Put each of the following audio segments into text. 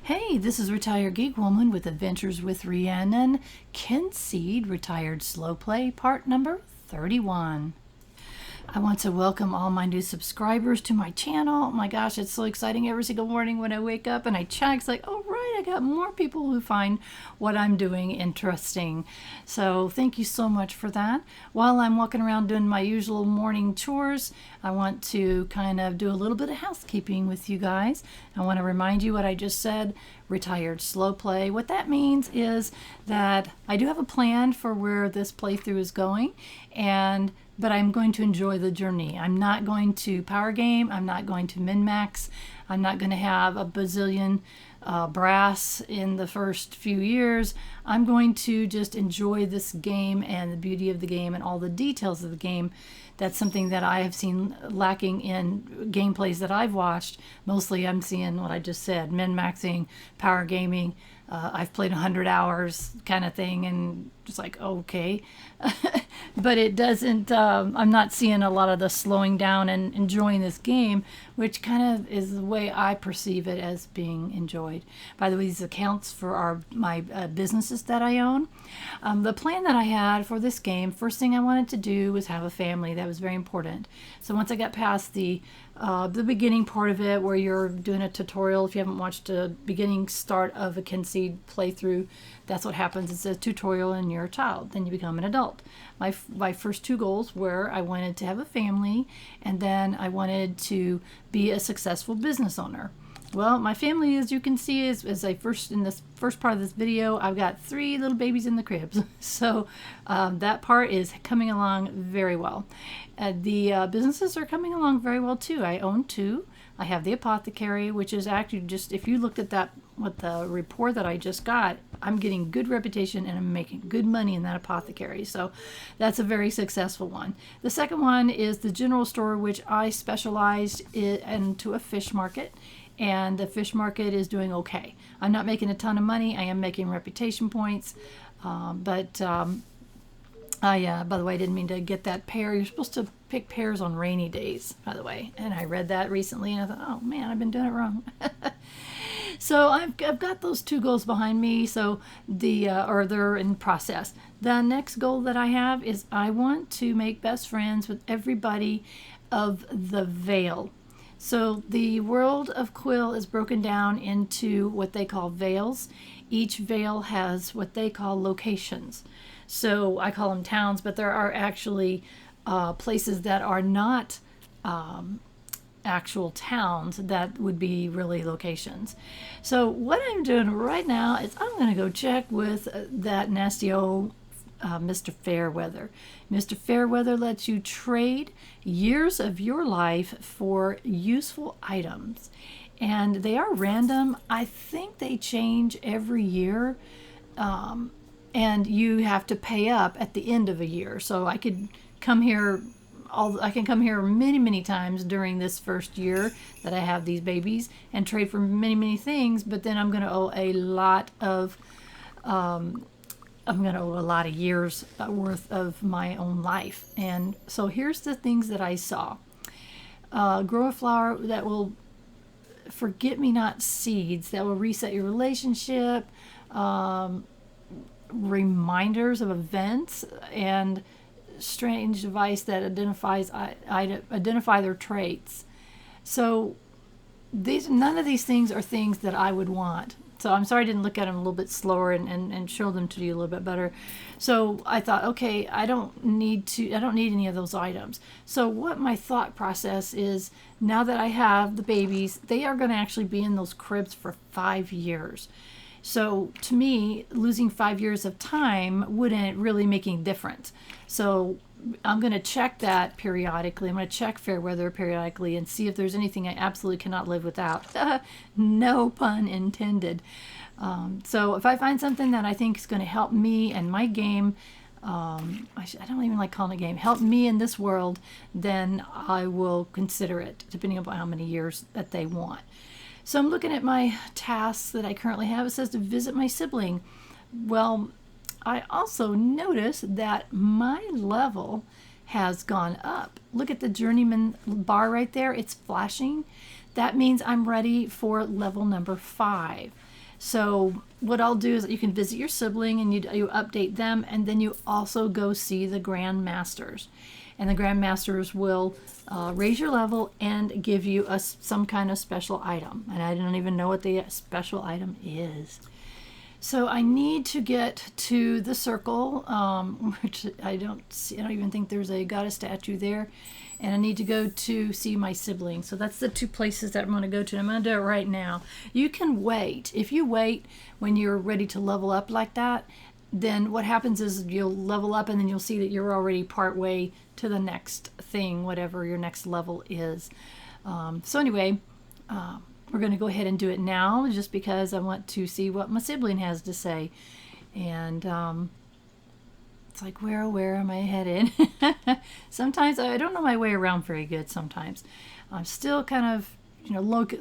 Hey, this is Retired Geek Woman with Adventures with Rhiannon, Kynseed Retired Slow Play, part number 31. I want to welcome all my new subscribers to my channel. Oh my gosh, it's so exciting every single morning when I wake up and I check. It's like, oh right, I got more people who find what I'm doing interesting. So thank you so much for that. While I'm walking around doing my usual morning chores, I want to kind of do a little bit of housekeeping with you guys. I want to remind you what I just said, retired slow play. What that means is that I do have a plan for where this playthrough is going, but I'm going to enjoy the journey. I'm not going to power game. I'm not going to min-max. I'm not going to have a bazillion brass in the first few years. I'm going to just enjoy this game and the beauty of the game and all the details of the game. That's something that I have seen lacking in gameplays that I've watched. Mostly I'm seeing what I just said, min-maxing, power gaming. I've played 100 hours kind of thing, and just like, okay. But it doesn't, I'm not seeing a lot of the slowing down and enjoying this game, which kind of is the way I perceive it as being enjoyed. By the way, these accounts for my businesses that I own. The plan that I had for this game, first thing I wanted to do was have a family. That was very important. So once I got past the beginning part of it, where you're doing a tutorial, if you haven't watched a beginning start of a Kynseed playthrough, that's what happens. It's a tutorial and you're a child. Then you become an adult. My first two goals were I wanted to have a family, and then I wanted to be a successful business owner. Well, my family, as you can see, in this first part of this video, I've got 3 little babies in the cribs. So that part is coming along very well. The businesses are coming along very well too. I own 2. I have the apothecary, which is actually just, if you looked at that, what the report that I just got, I'm getting good reputation and I'm making good money in that apothecary. So that's a very successful one. The second one is the general store, which I specialized into a fish market. And the fish market is doing okay. I'm not making a ton of money. I am making reputation points. By the way, I didn't mean to get that pear. You're supposed to pick pears on rainy days, by the way. And I read that recently and I thought, oh man, I've been doing it wrong. So I've got those 2 goals behind me. So they're in process. The next goal that I have is I want to make best friends with everybody of the Vale. So the world of Quill is broken down into what they call vales. Each vale has what they call locations. So I call them towns, but there are actually places that are not actual towns that would be really locations. So what I'm doing right now is I'm going to go check with that nasty old Mr. Fairweather. Mr. Fairweather lets you trade years of your life for useful items. And they are random. I think they change every year. And you have to pay up at the end of a year. So I could come here many, many times during this first year that I have these babies and trade for many, many things, but then I'm going to owe a lot of years worth of my own life. And so here's the things that I saw. Grow a flower that will forget-me-not seeds that will reset your relationship, reminders of events, and strange device that identify their traits. So none of these things are things that I would want. So I'm sorry I didn't look at them a little bit slower and show them to you a little bit better. So I thought, okay, I don't need any of those items. So what my thought process is, now that I have the babies, they are going to actually be in those cribs for 5 years. So to me, losing 5 years of time wouldn't really make any difference. So I'm going to check that periodically. I'm going to check Fairweather periodically and see if there's anything I absolutely cannot live without. No pun intended. So if I find something that I think is going to help me and my game, I don't even like calling it game, help me in this world, then I will consider it, depending upon how many years that they want. So I'm looking at my tasks that I currently have. It says to visit my sibling. Well, I also noticed that my level has gone up. Look at the journeyman bar right there. It's flashing. that means I'm ready for level number 5. So what I'll do is you can visit your sibling and you update them, and then you also go see the Grandmasters. And the Grandmasters will raise your level and give you some kind of special item. And I don't even know what the special item is. So I need to get to the circle, which I don't even think there's a goddess statue there. And I need to go to see my sibling. So that's the 2 places that I'm going to go to. I'm going to do it right now. You can wait. If you wait when you're ready to level up like that, then what happens is you'll level up and then you'll see that you're already part way to the next thing, whatever your next level is. So anyway, we're going to go ahead and do it now just because I want to see what my sibling has to say. And it's like, where am I headed? Sometimes I don't know my way around very good sometimes. I'm still kind of,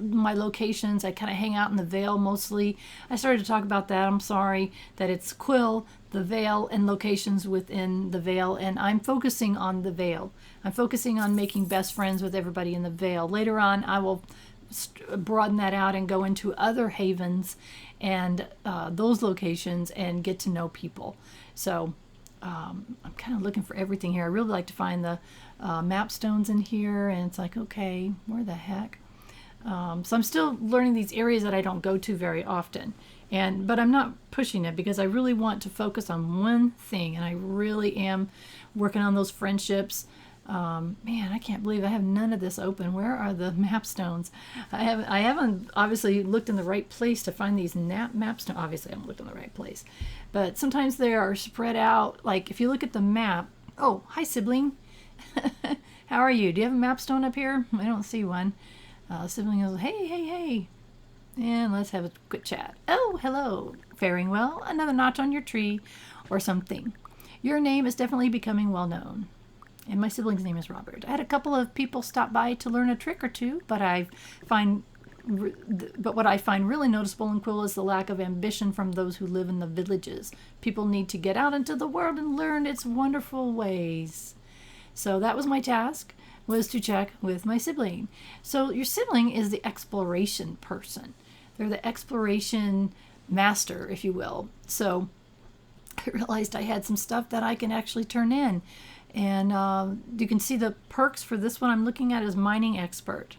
my locations. I kind of hang out in the Vale mostly. I started to talk about that. I'm sorry that it's Quill, the Vale, and locations within the Vale, and I'm focusing on the Vale. I'm focusing on making best friends with everybody in the Vale. Later on, I will broaden that out and go into other havens and those locations and get to know people. So I'm kind of looking for everything here. I really like to find the map stones in here, and it's like, okay, where the heck? So I'm still learning these areas that I don't go to very often, but I'm not pushing it because I really want to focus on one thing, and I really am working on those friendships. Man, I can't believe I have none of this open. Where are the map stones? I haven't obviously looked in the right place to find these map stones. Obviously, I haven't looked in the right place, but sometimes they are spread out. Like if you look at the map. Oh, hi sibling. How are you? Do you have a map stone up here? I don't see one. Sibling goes, hey, and let's have a quick chat. Oh, hello, faring well, another notch on your tree, or something. Your name is definitely becoming well known. And my sibling's name is Robert. I had a couple of people stop by to learn a trick or two, but what I find really noticeable in Quill is the lack of ambition from those who live in the villages. People need to get out into the world and learn its wonderful ways. So that was my task, was to check with my sibling. So your sibling is the exploration person. They're the exploration master, if you will. So I realized I had some stuff that I can actually turn in. And you can see the perks for this one I'm looking at is mining expert,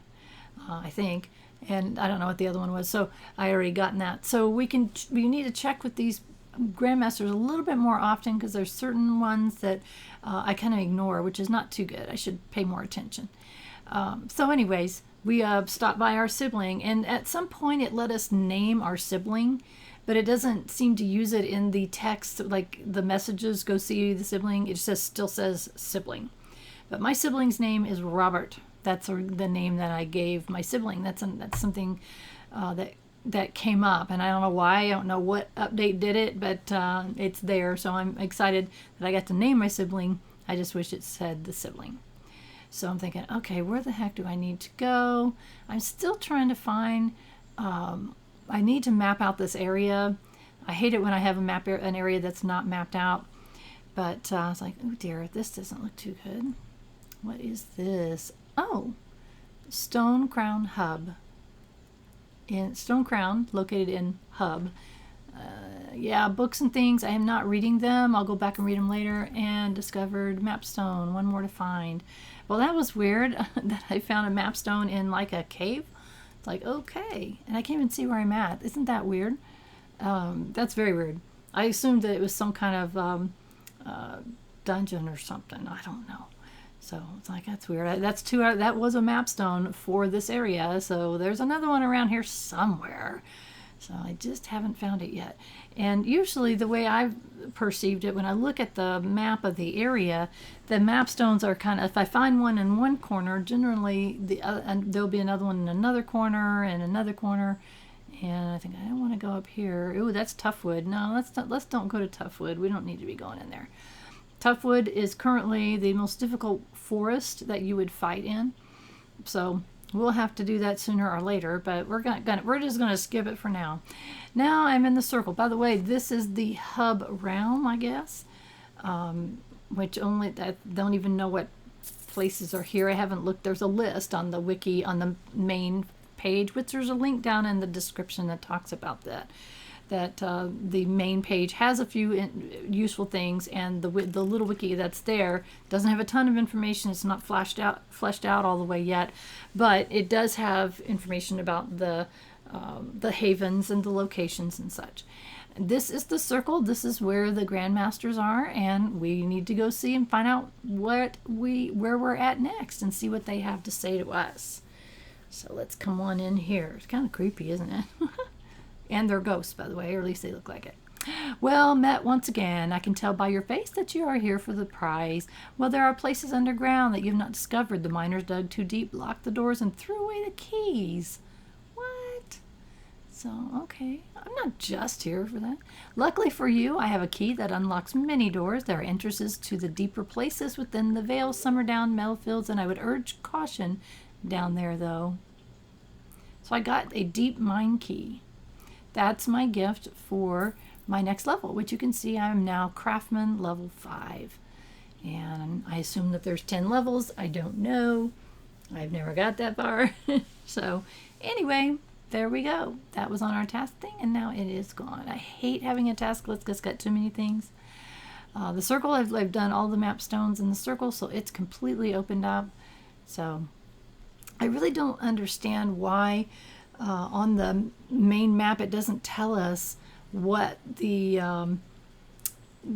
I think. And I don't know what the other one was. So I already gotten that. So we need to check with these Grandmasters a little bit more often because there's certain ones that I kind of ignore, which is not too good. I should pay more attention. So anyways, we stopped by our sibling, and at some point it let us name our sibling, but it doesn't seem to use it in the text, like the messages, go see the sibling. It still says sibling. But my sibling's name is Robert. That's the name that I gave my sibling. That's something that came up, and I don't know why. I don't know what update did it, but it's there, so I'm excited that I got to name my sibling. I just wish it said the sibling. So I'm thinking, okay, where the heck do I need to go? I'm still trying to find, I need to map out this area. I hate it when I have an area that's not mapped out, but I was like, oh dear, this doesn't look too good. What is this? Oh, Stone Crown Hub. In Stone Crown, located in Hub. Yeah, books and things. I am not reading them. I'll go back and read them later. And discovered mapstone. One more to find. Well, that was weird that I found a mapstone in like a cave. It's like, okay. And I can't even see where I'm at. Isn't that weird? That's very weird. I assumed that it was some kind of dungeon or something. I don't know. So it's like, that's weird. That was a mapstone for this area. So there's another one around here somewhere. So I just haven't found it yet. And usually the way I've perceived it, when I look at the map of the area, the mapstones are kind of, if I find one in one corner, generally and there'll be another one in another corner and another corner. And I think I don't want to go up here. Ooh, that's Toughwood. No, let's don't go to Toughwood. We don't need to be going in there. Toughwood is currently the most difficult forest that you would fight in, so we'll have to do that sooner or later. But we're just gonna skip it for now. Now I'm in the circle. By the way, this is the hub realm, I guess, which I don't even know what places are here. I haven't looked. There's a list on the wiki on the main page, which there's a link down in the description that talks about that. The main page has a few useful things, and the little wiki that's there doesn't have a ton of information. It's not fleshed out all the way yet, but it does have information about the havens and the locations and such. This is the circle. This is where the Grandmasters are, and we need to go see and find out where we're at next and see what they have to say to us. So let's come on in here. It's kind of creepy, isn't it? And they're ghosts, by the way, or at least they look like it. Well met once again. I can tell by your face that you are here for the prize. Well, there are places underground that you've not discovered. The miners dug too deep, locked the doors, and threw away the keys. What? So, okay. I'm not just here for that. Luckily for you, I have a key that unlocks many doors. There are entrances to the deeper places within the Vale, Summerdown, Meadowfields, and I would urge caution down there, though. So I got a deep mine key. That's my gift for my next level, which you can see I'm now Craftsman level 5. And I assume that there's 10 levels. I don't know. I've never got that far. So anyway, there we go. That was on our task thing, and now it is gone. I hate having a task list because it's got too many things. The circle, I've done all the map stones in the circle, so it's completely opened up. So I really don't understand why on the main map it doesn't tell us what the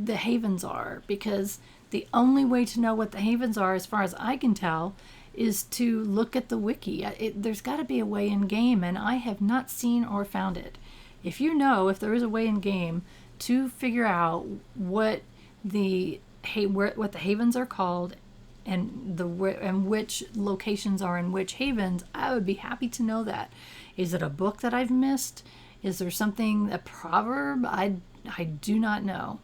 havens are, because the only way to know what the havens are, as far as I can tell, is to look at the wiki. There's got to be a way in game, and I have not seen or found it. If you know if there is a way in game to figure out what the havens are called and which locations are in which havens, I would be happy to know that. Is it a book that I've missed? Is there something, a proverb? I do not know.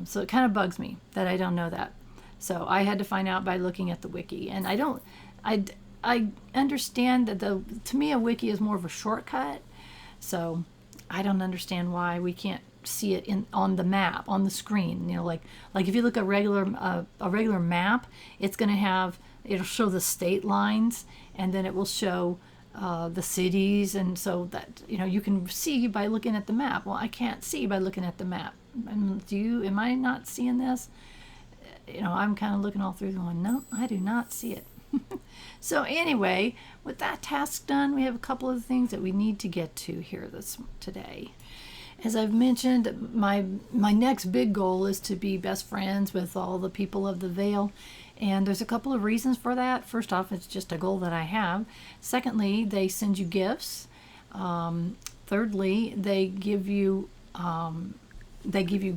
So it kind of bugs me that I don't know that. So I had to find out by looking at the wiki. And I understand that to me a wiki is more of a shortcut. So I don't understand why we can't see it on the map, on the screen. You know, like if you look at a regular map, it'll show the state lines, and then it will show the cities, and so that you can see by looking at the map. Well, I can't see by looking at the map. Am I not seeing this? I'm kind of looking all through going, no, I do not see it. So anyway, with that task done, we have a couple of things that we need to get to here today. As I've mentioned, my next big goal is to be best friends with all the people of the Vale. And there's a couple of reasons for that. First off, it's just a goal that I have. Secondly, they send you gifts. Thirdly, they give you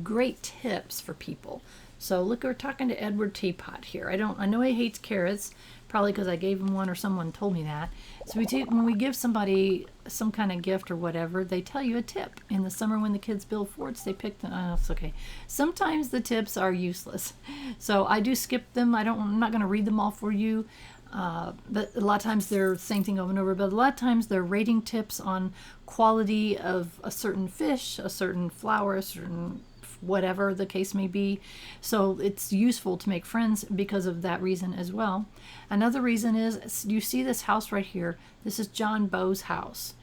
great tips for people. So look, we're talking to Edward Teapot here. I know he hates carrots, probably because I gave him one or someone told me that. So when we give somebody some kind of gift or whatever, they tell you a tip. In the summer when the kids build forts, they pick them. Oh, it's okay. Sometimes the tips are useless. So I do skip them. I'm not going to read them all for you. But a lot of times they're the same thing over and over. But a lot of times they're rating tips on quality of a certain fish, a certain flower, a certain whatever the case may be. So it's useful to make friends because of that reason as well. Another reason is, you see this house right here. This is John Bowes' house.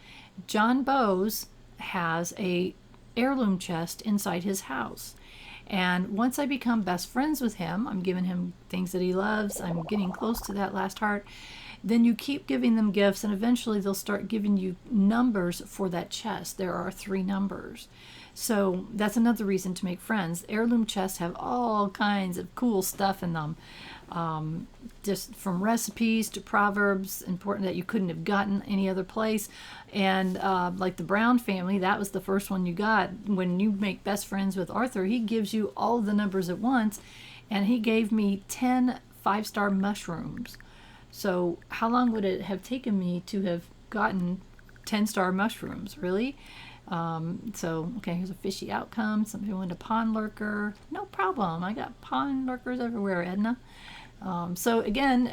John Bowes has a heirloom chest inside his house. And once I become best friends with him, I'm giving him things that he loves, I'm getting close to that last heart, then you keep giving them gifts, and eventually they'll start giving you numbers for that chest. There are 3 numbers. So that's another reason to make friends. Heirloom chests have all kinds of cool stuff in them. Just from recipes to proverbs, important that you couldn't have gotten any other place. And like the Brown family, that was the first one you got. When you make best friends with Arthur, he gives you all the numbers at once, and he gave me 10 5-star mushrooms. So how long would it have taken me to have gotten 10-star mushrooms, really? So, okay, here's a fishy outcome. Somebody wanted a pond lurker. No problem. I got pond lurkers everywhere, Edna. So again,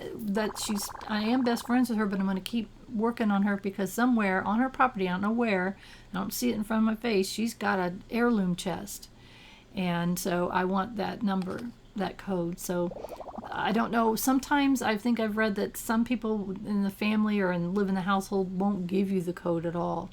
I am best friends with her, but I'm going to keep working on her, because somewhere on her property, I don't know where, I don't see it in front of my face, she's got an heirloom chest. And so I want that number. that code. So I don't know. Sometimes I think I've read that some people in the family or live in the household won't give you the code at all.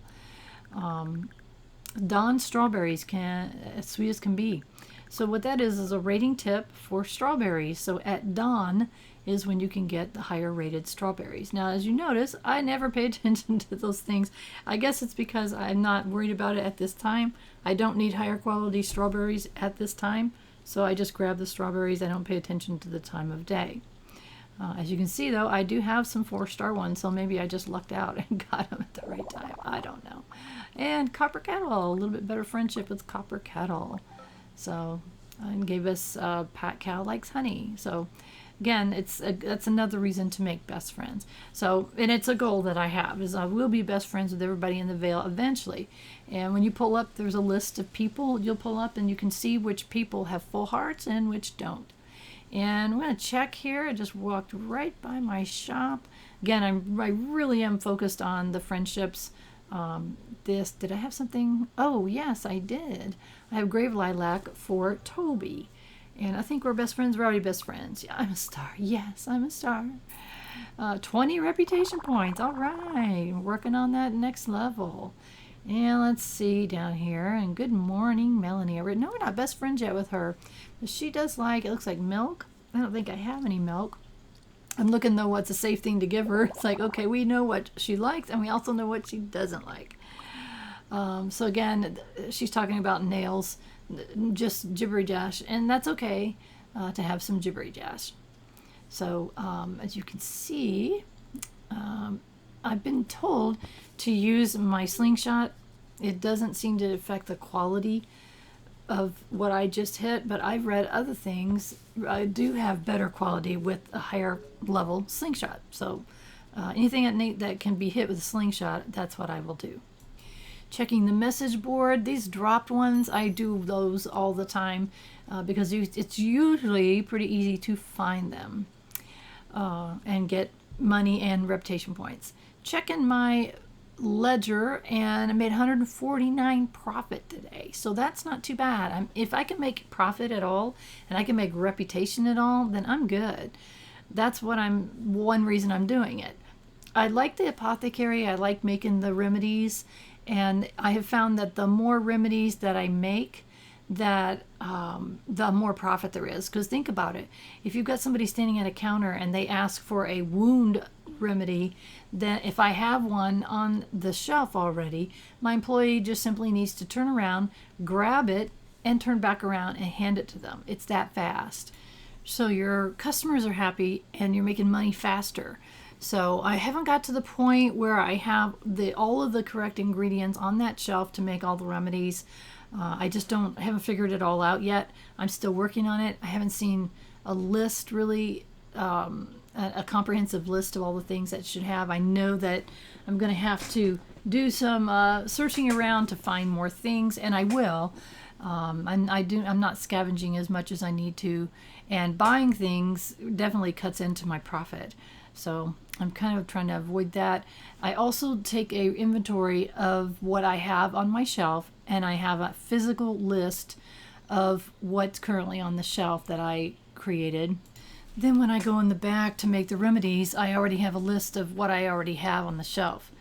Dawn strawberries can as sweet as can be. So what that is a rating tip for strawberries. So at dawn is when you can get the higher rated strawberries. Now, as you notice, I never pay attention to those things. I guess it's because I'm not worried about it at this time. I don't need higher quality strawberries at this time. So I just grab the strawberries. I don't pay attention to the time of day. As you can see, though, I do have some 4-star ones, so maybe I just lucked out and got them at the right time. I don't know. And Copper Kettle, a little bit better friendship with Copper Kettle. So, and gave us Pat Cow Likes Honey. So, again, that's another reason to make best friends. So, and it's a goal that I have, is I will be best friends with everybody in the Vale eventually. And when you pull up, there's a list of people you'll pull up, and you can see which people have full hearts and which don't. And I'm going to check here. I just walked right by my shop. Again, I really am focused on the friendships. Did I have something? Oh, yes, I did. I have Grave Lilac for Toby. And I think we're best friends. We're already best friends. Yeah, I'm a star. Yes, I'm a star. 20 reputation points. All right. Working on that next level. And let's see down here. And good morning, Melanie. No, we're not best friends yet with her. But she does like, it looks like milk. I don't think I have any milk. I'm looking, though, what's a safe thing to give her. It's like, okay, we know what she likes, and we also know what she doesn't like. So again, she's talking about nails, just jibbery jash, and that's okay to have some jibbery jash. So as you can see, I've been told to use my slingshot. It doesn't seem to affect the quality of what I just hit, but I've read other things. I do have better quality with a higher level slingshot. So anything that can be hit with a slingshot, that's what I will do. Checking the message board. These dropped ones, I do those all the time because it's usually pretty easy to find them and get money and reputation points. Checking my ledger, and I made 149 profit today, so that's not too bad. If I can make profit at all and I can make reputation at all, then I'm good. That's one reason I'm doing it. I like the apothecary. I like making the remedies, and I have found that the more remedies that I make, that the more profit there is. Because think about it, if you've got somebody standing at a counter and they ask for a wound remedy, then if I have one on the shelf already, my employee just simply needs to turn around, grab it, and turn back around and hand it to them. It's that fast. So your customers are happy and you're making money faster. So I haven't got to the point where I have all of the correct ingredients on that shelf to make all the remedies. I haven't figured it all out yet. I'm still working on it. I haven't seen a list really, a comprehensive list of all the things that it should have. I know that I'm going to have to do some searching around to find more things, and I will. I'm not scavenging as much as I need to, and buying things definitely cuts into my profit. So I'm kind of trying to avoid that. I also take a inventory of what I have on my shelf, and I have a physical list of what's currently on the shelf that I created. Then when I go in the back to make the remedies, I already have a list of what I already have on the shelf,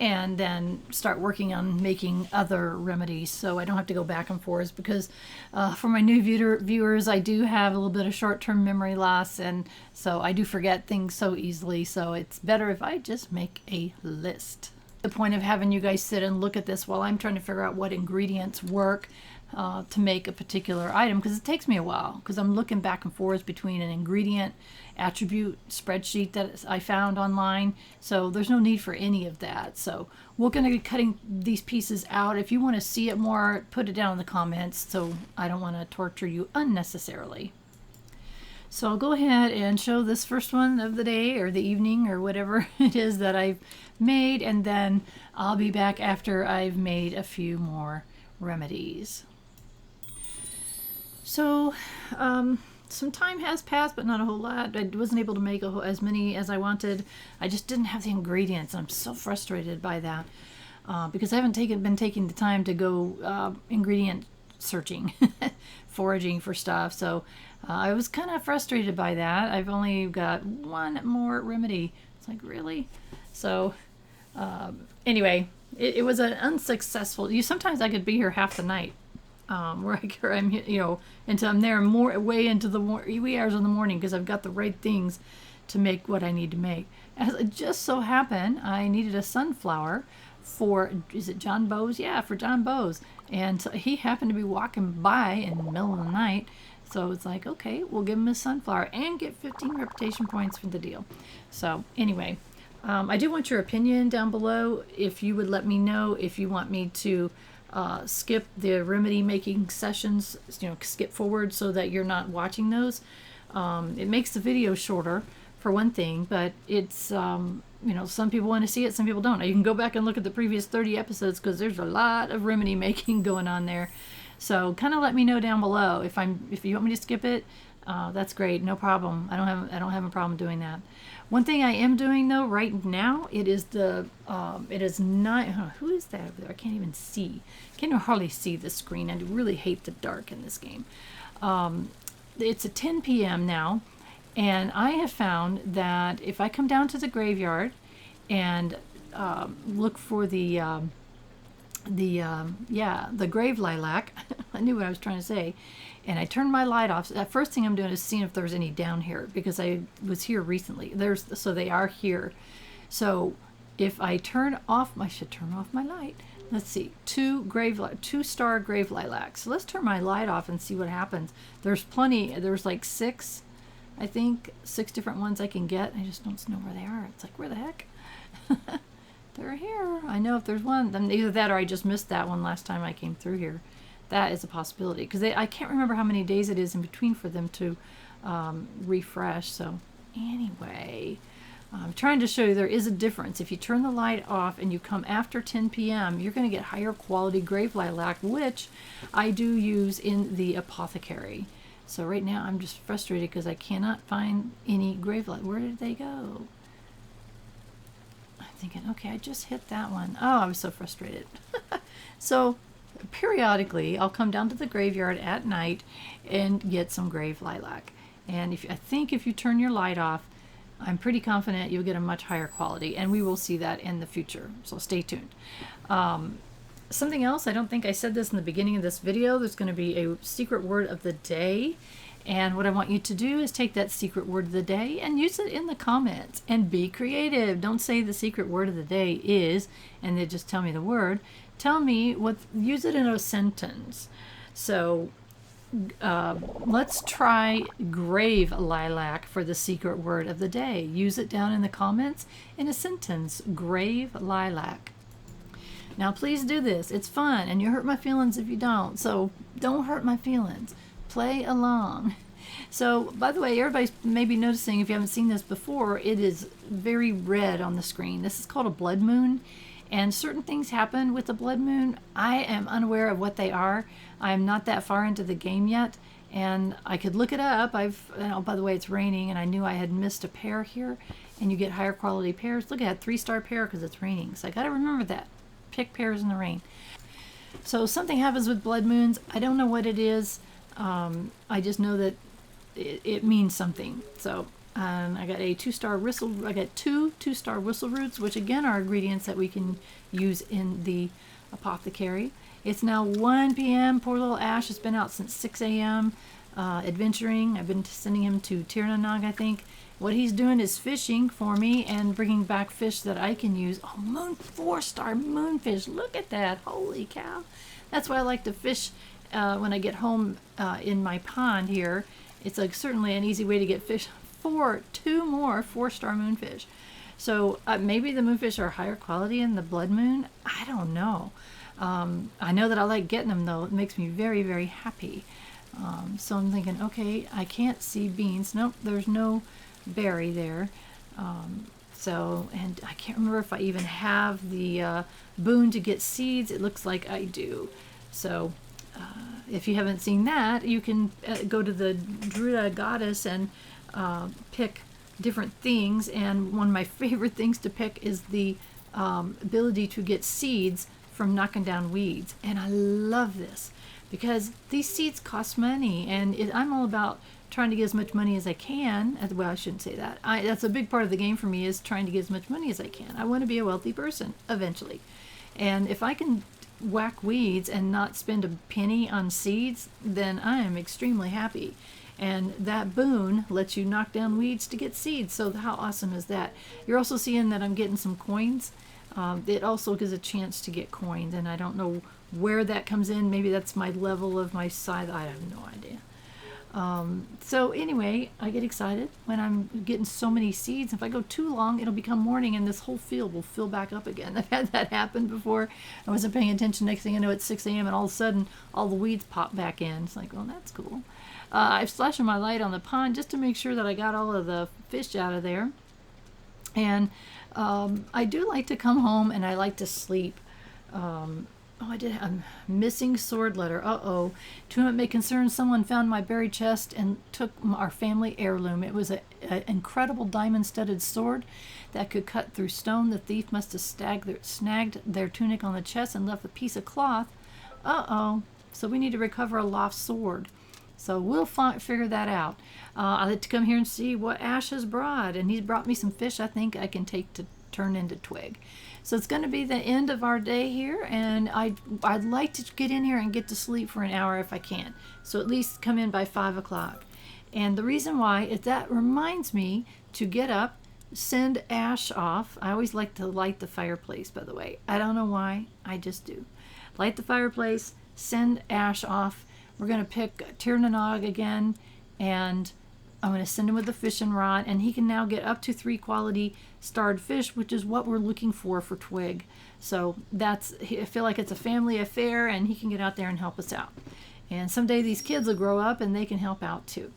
and then start working on making other remedies so I don't have to go back and forth, because for my new viewers, I do have a little bit of short-term memory loss, and so I do forget things so easily, so it's better if I just make a list. The point of having you guys sit and look at this while I'm trying to figure out what ingredients work to make a particular item, because it takes me a while, because I'm looking back and forth between an ingredient attribute spreadsheet that I found online, so there's no need for any of that. So we're going to be cutting these pieces out. If you want to see it more, put it down in the comments, so I don't want to torture you unnecessarily. So I'll go ahead and show this first one of the day or the evening or whatever it is that I've made, and then I'll be back after I've made a few more remedies. So some time has passed, but not a whole lot. I wasn't able to make as many as I wanted. I just didn't have the ingredients. I'm so frustrated by that because I haven't been taking the time to go ingredient searching, foraging for stuff. So I was kind of frustrated by that. I've only got one more remedy. It's like, really? So anyway, it was an unsuccessful. Sometimes I could be here half the night, where I'm, until I'm there way into the wee hours in the morning, because I've got the right things to make what I need to make. As it just so happened, I needed a sunflower for, is it John Bowes? Yeah, for John Bowes. And so he happened to be walking by in the middle of the night. So it's like, okay, we'll give him a sunflower and get 15 reputation points for the deal. So anyway, I do want your opinion down below. If you would let me know if you want me to skip the remedy making sessions, skip forward so that you're not watching those. It makes the video shorter, for one thing, but it's, some people want to see it, some people don't. You can go back and look at the previous 30 episodes, because there's a lot of remedy making going on there. So kind of let me know down below if you want me to skip it. That's great, no problem. I don't have a problem doing that. One thing I am doing though right now, it is not, who is that over there? I can't even see. I can't hardly see the screen. I really hate the dark in this game. It's at 10 p.m. now. And I have found that if I come down to the graveyard and look for the grave lilac, I knew what I was trying to say, and I turn my light off. So the first thing I'm doing is seeing if there's any down here, because I was here recently. So they are here. So if I I should turn off my light. Let's see, 2-star grave lilacs. So let's turn my light off and see what happens. There's plenty. There's like 6. I think 6 different ones I can get. I just don't know where they are. It's like, where the heck? They're here. I know if there's one. Then either that or I just missed that one last time I came through here. That is a possibility, because I can't remember how many days it is in between for them to refresh. So anyway, I'm trying to show you there is a difference. If you turn the light off and you come after 10 p.m., you're going to get higher quality grave lilac, which I do use in the apothecary. So right now I'm just frustrated because I cannot find any grave lilac. Where did they go? I'm thinking, okay, I just hit that one. Oh, I was so frustrated. So periodically I'll come down to the graveyard at night and get some grave lilac. And I think if you turn your light off, I'm pretty confident you'll get a much higher quality, and we will see that in the future. So stay tuned. Something else, I don't think I said this in the beginning of this video, there's going to be a secret word of the day. And what I want you to do is take that secret word of the day and use it in the comments and be creative. Don't say the secret word of the day is, and then just tell me the word. Tell me use it in a sentence. So let's try grave lilac for the secret word of the day. Use it down in the comments in a sentence, grave lilac. Now please do this. It's fun, and you hurt my feelings if you don't. So don't hurt my feelings. Play along. So, by the way, everybody's maybe noticing, if you haven't seen this before, it is very red on the screen. This is called a blood moon, and certain things happen with the blood moon. I am unaware of what they are. I am not that far into the game yet, and I could look it up. By the way, it's raining, and I knew I had missed a pair here, and you get higher quality pairs. Look at that, 3-star pair because it's raining. So I got to remember that. Pick pairs in the rain. So something happens with blood moons. I don't know what it is. I just know that it means something. So I got a 2-star whistle. I got 2-star whistle roots, which again are ingredients that we can use in the apothecary. It's now 1 p.m. Poor little Ash has been out since 6 a.m. Adventuring. I've been sending him to Tirnanag, I think. What he's doing is fishing for me and bringing back fish that I can use. Oh, 4-star moonfish. Look at that. Holy cow. That's why I like to fish when I get home in my pond here. It's certainly an easy way to get fish. 2 more 4-star moonfish. So maybe the moonfish are higher quality in the blood moon. I don't know. I know that I like getting them, though. It makes me very, very happy. So I'm thinking, okay, I can't see beans. Nope, there's no berry there. And I can't remember if I even have the boon to get seeds. It looks like I do. So if you haven't seen that, you can go to the Druida Goddess and pick different things. And one of my favorite things to pick is the ability to get seeds from knocking down weeds. And I love this because these seeds cost money, and I'm all about trying to get as much money as I can. Well, I shouldn't say that. That's a big part of the game for me, is trying to get as much money as I can. I want to be a wealthy person eventually. And if I can whack weeds and not spend a penny on seeds, then I am extremely happy. And that boon lets you knock down weeds to get seeds. So how awesome is that? You're also seeing that I'm getting some coins. It also gives a chance to get coins, and I don't know where that comes in. Maybe that's my level of my scythe. I have no idea. So anyway, I get excited when I'm getting so many seeds. If I go too long, it'll become morning and this whole field will fill back up again. I've had that happen before. I wasn't paying attention. Next thing I know, it's 6 a.m. and all of a sudden all the weeds pop back in. It's like, well, that's cool. I've flashing my light on the pond just to make sure that I got all of the fish out of there. And I do like to come home and I like to sleep. I'm missing sword letter. To whom it may concern, someone found my buried chest and took our family heirloom. It was an incredible diamond-studded sword that could cut through stone. The thief must have snagged their tunic on the chest and left a piece of cloth. So we need to recover a lost sword. So we'll figure that out. I'd like to come here and see what Ash has brought. And he's brought me some fish I think I can take to turn into twig. So it's going to be the end of our day here, and I'd like to get in here and get to sleep for an hour if I can. So at least come in by 5 o'clock. And the reason why is that reminds me to get up, send Ash off. I always like to light the fireplace, by the way. I don't know why, I just do. Light the fireplace, send Ash off. We're going to pick Tirnanog again, and I'm going to send him with the fishing rod, and he can now get up to 3 quality starred fish, which is what we're looking for twig. So I feel like it's a family affair, and he can get out there and help us out. And someday these kids will grow up and they can help out too.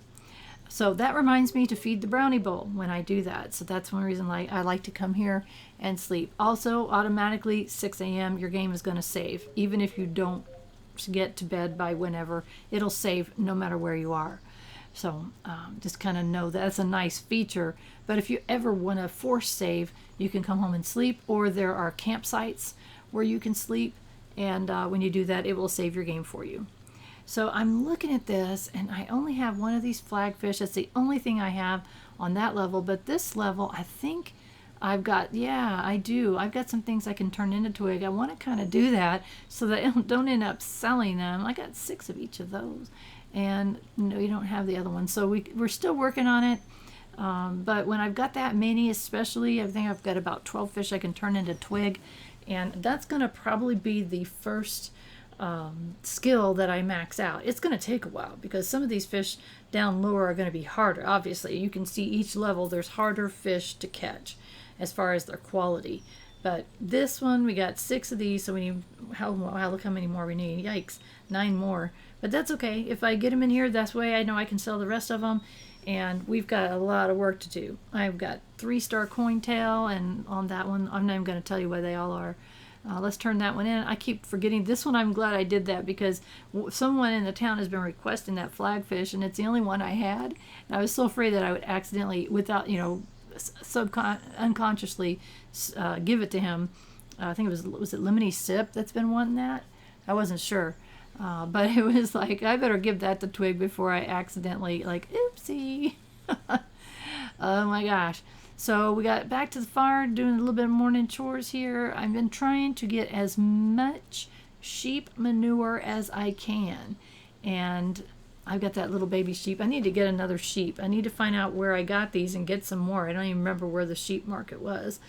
So that reminds me to feed the brownie bowl when I do that. So that's one reason I like to come here and sleep. Also, automatically 6 a.m. your game is going to save. Even if you don't get to bed by whenever, it'll save no matter where you are. So just kind of know that's a nice feature. But if you ever want to force save, you can come home and sleep, or there are campsites where you can sleep, and when you do that, it will save your game for you. So I'm looking at this, and I only have one of these flagfish. That's the only thing I have on that level. But this level, I think I've got, I do. I've got some things I can turn into twig. I want to kind of do that so that I don't end up selling them. I got 6 of each of those. And no, you don't have the other one. So we're still working on it. But when I've got that many, especially, I think I've got about 12 fish I can turn into twig. And that's going to probably be the first skill that I max out. It's going to take a while because some of these fish down lower are going to be harder. Obviously, you can see each level there's harder fish to catch as far as their quality. But this one, we got 6 of these, so we need, look how many more we need. Yikes, 9 more. But that's okay. If I get them in here, that's way I know I can sell the rest of them. And we've got a lot of work to do. I've got 3-star cointail, and on that one, I'm not even going to tell you what they all are. Let's turn that one in. I keep forgetting this one. I'm glad I did that because someone in the town has been requesting that flagfish, and it's the only one I had. And I was so afraid that I would accidentally, without, unconsciously give it to him. I think it was it Lemony Sip that's been wanting that? I wasn't sure. But it was like, I better give that to Twig before I accidentally, oopsie. Oh my gosh. So we got back to the fire, doing a little bit of morning chores here. I've been trying to get as much sheep manure as I can. And I've got that little baby sheep. I need to get another sheep. I need to find out where I got these and get some more. I don't even remember where the sheep market was.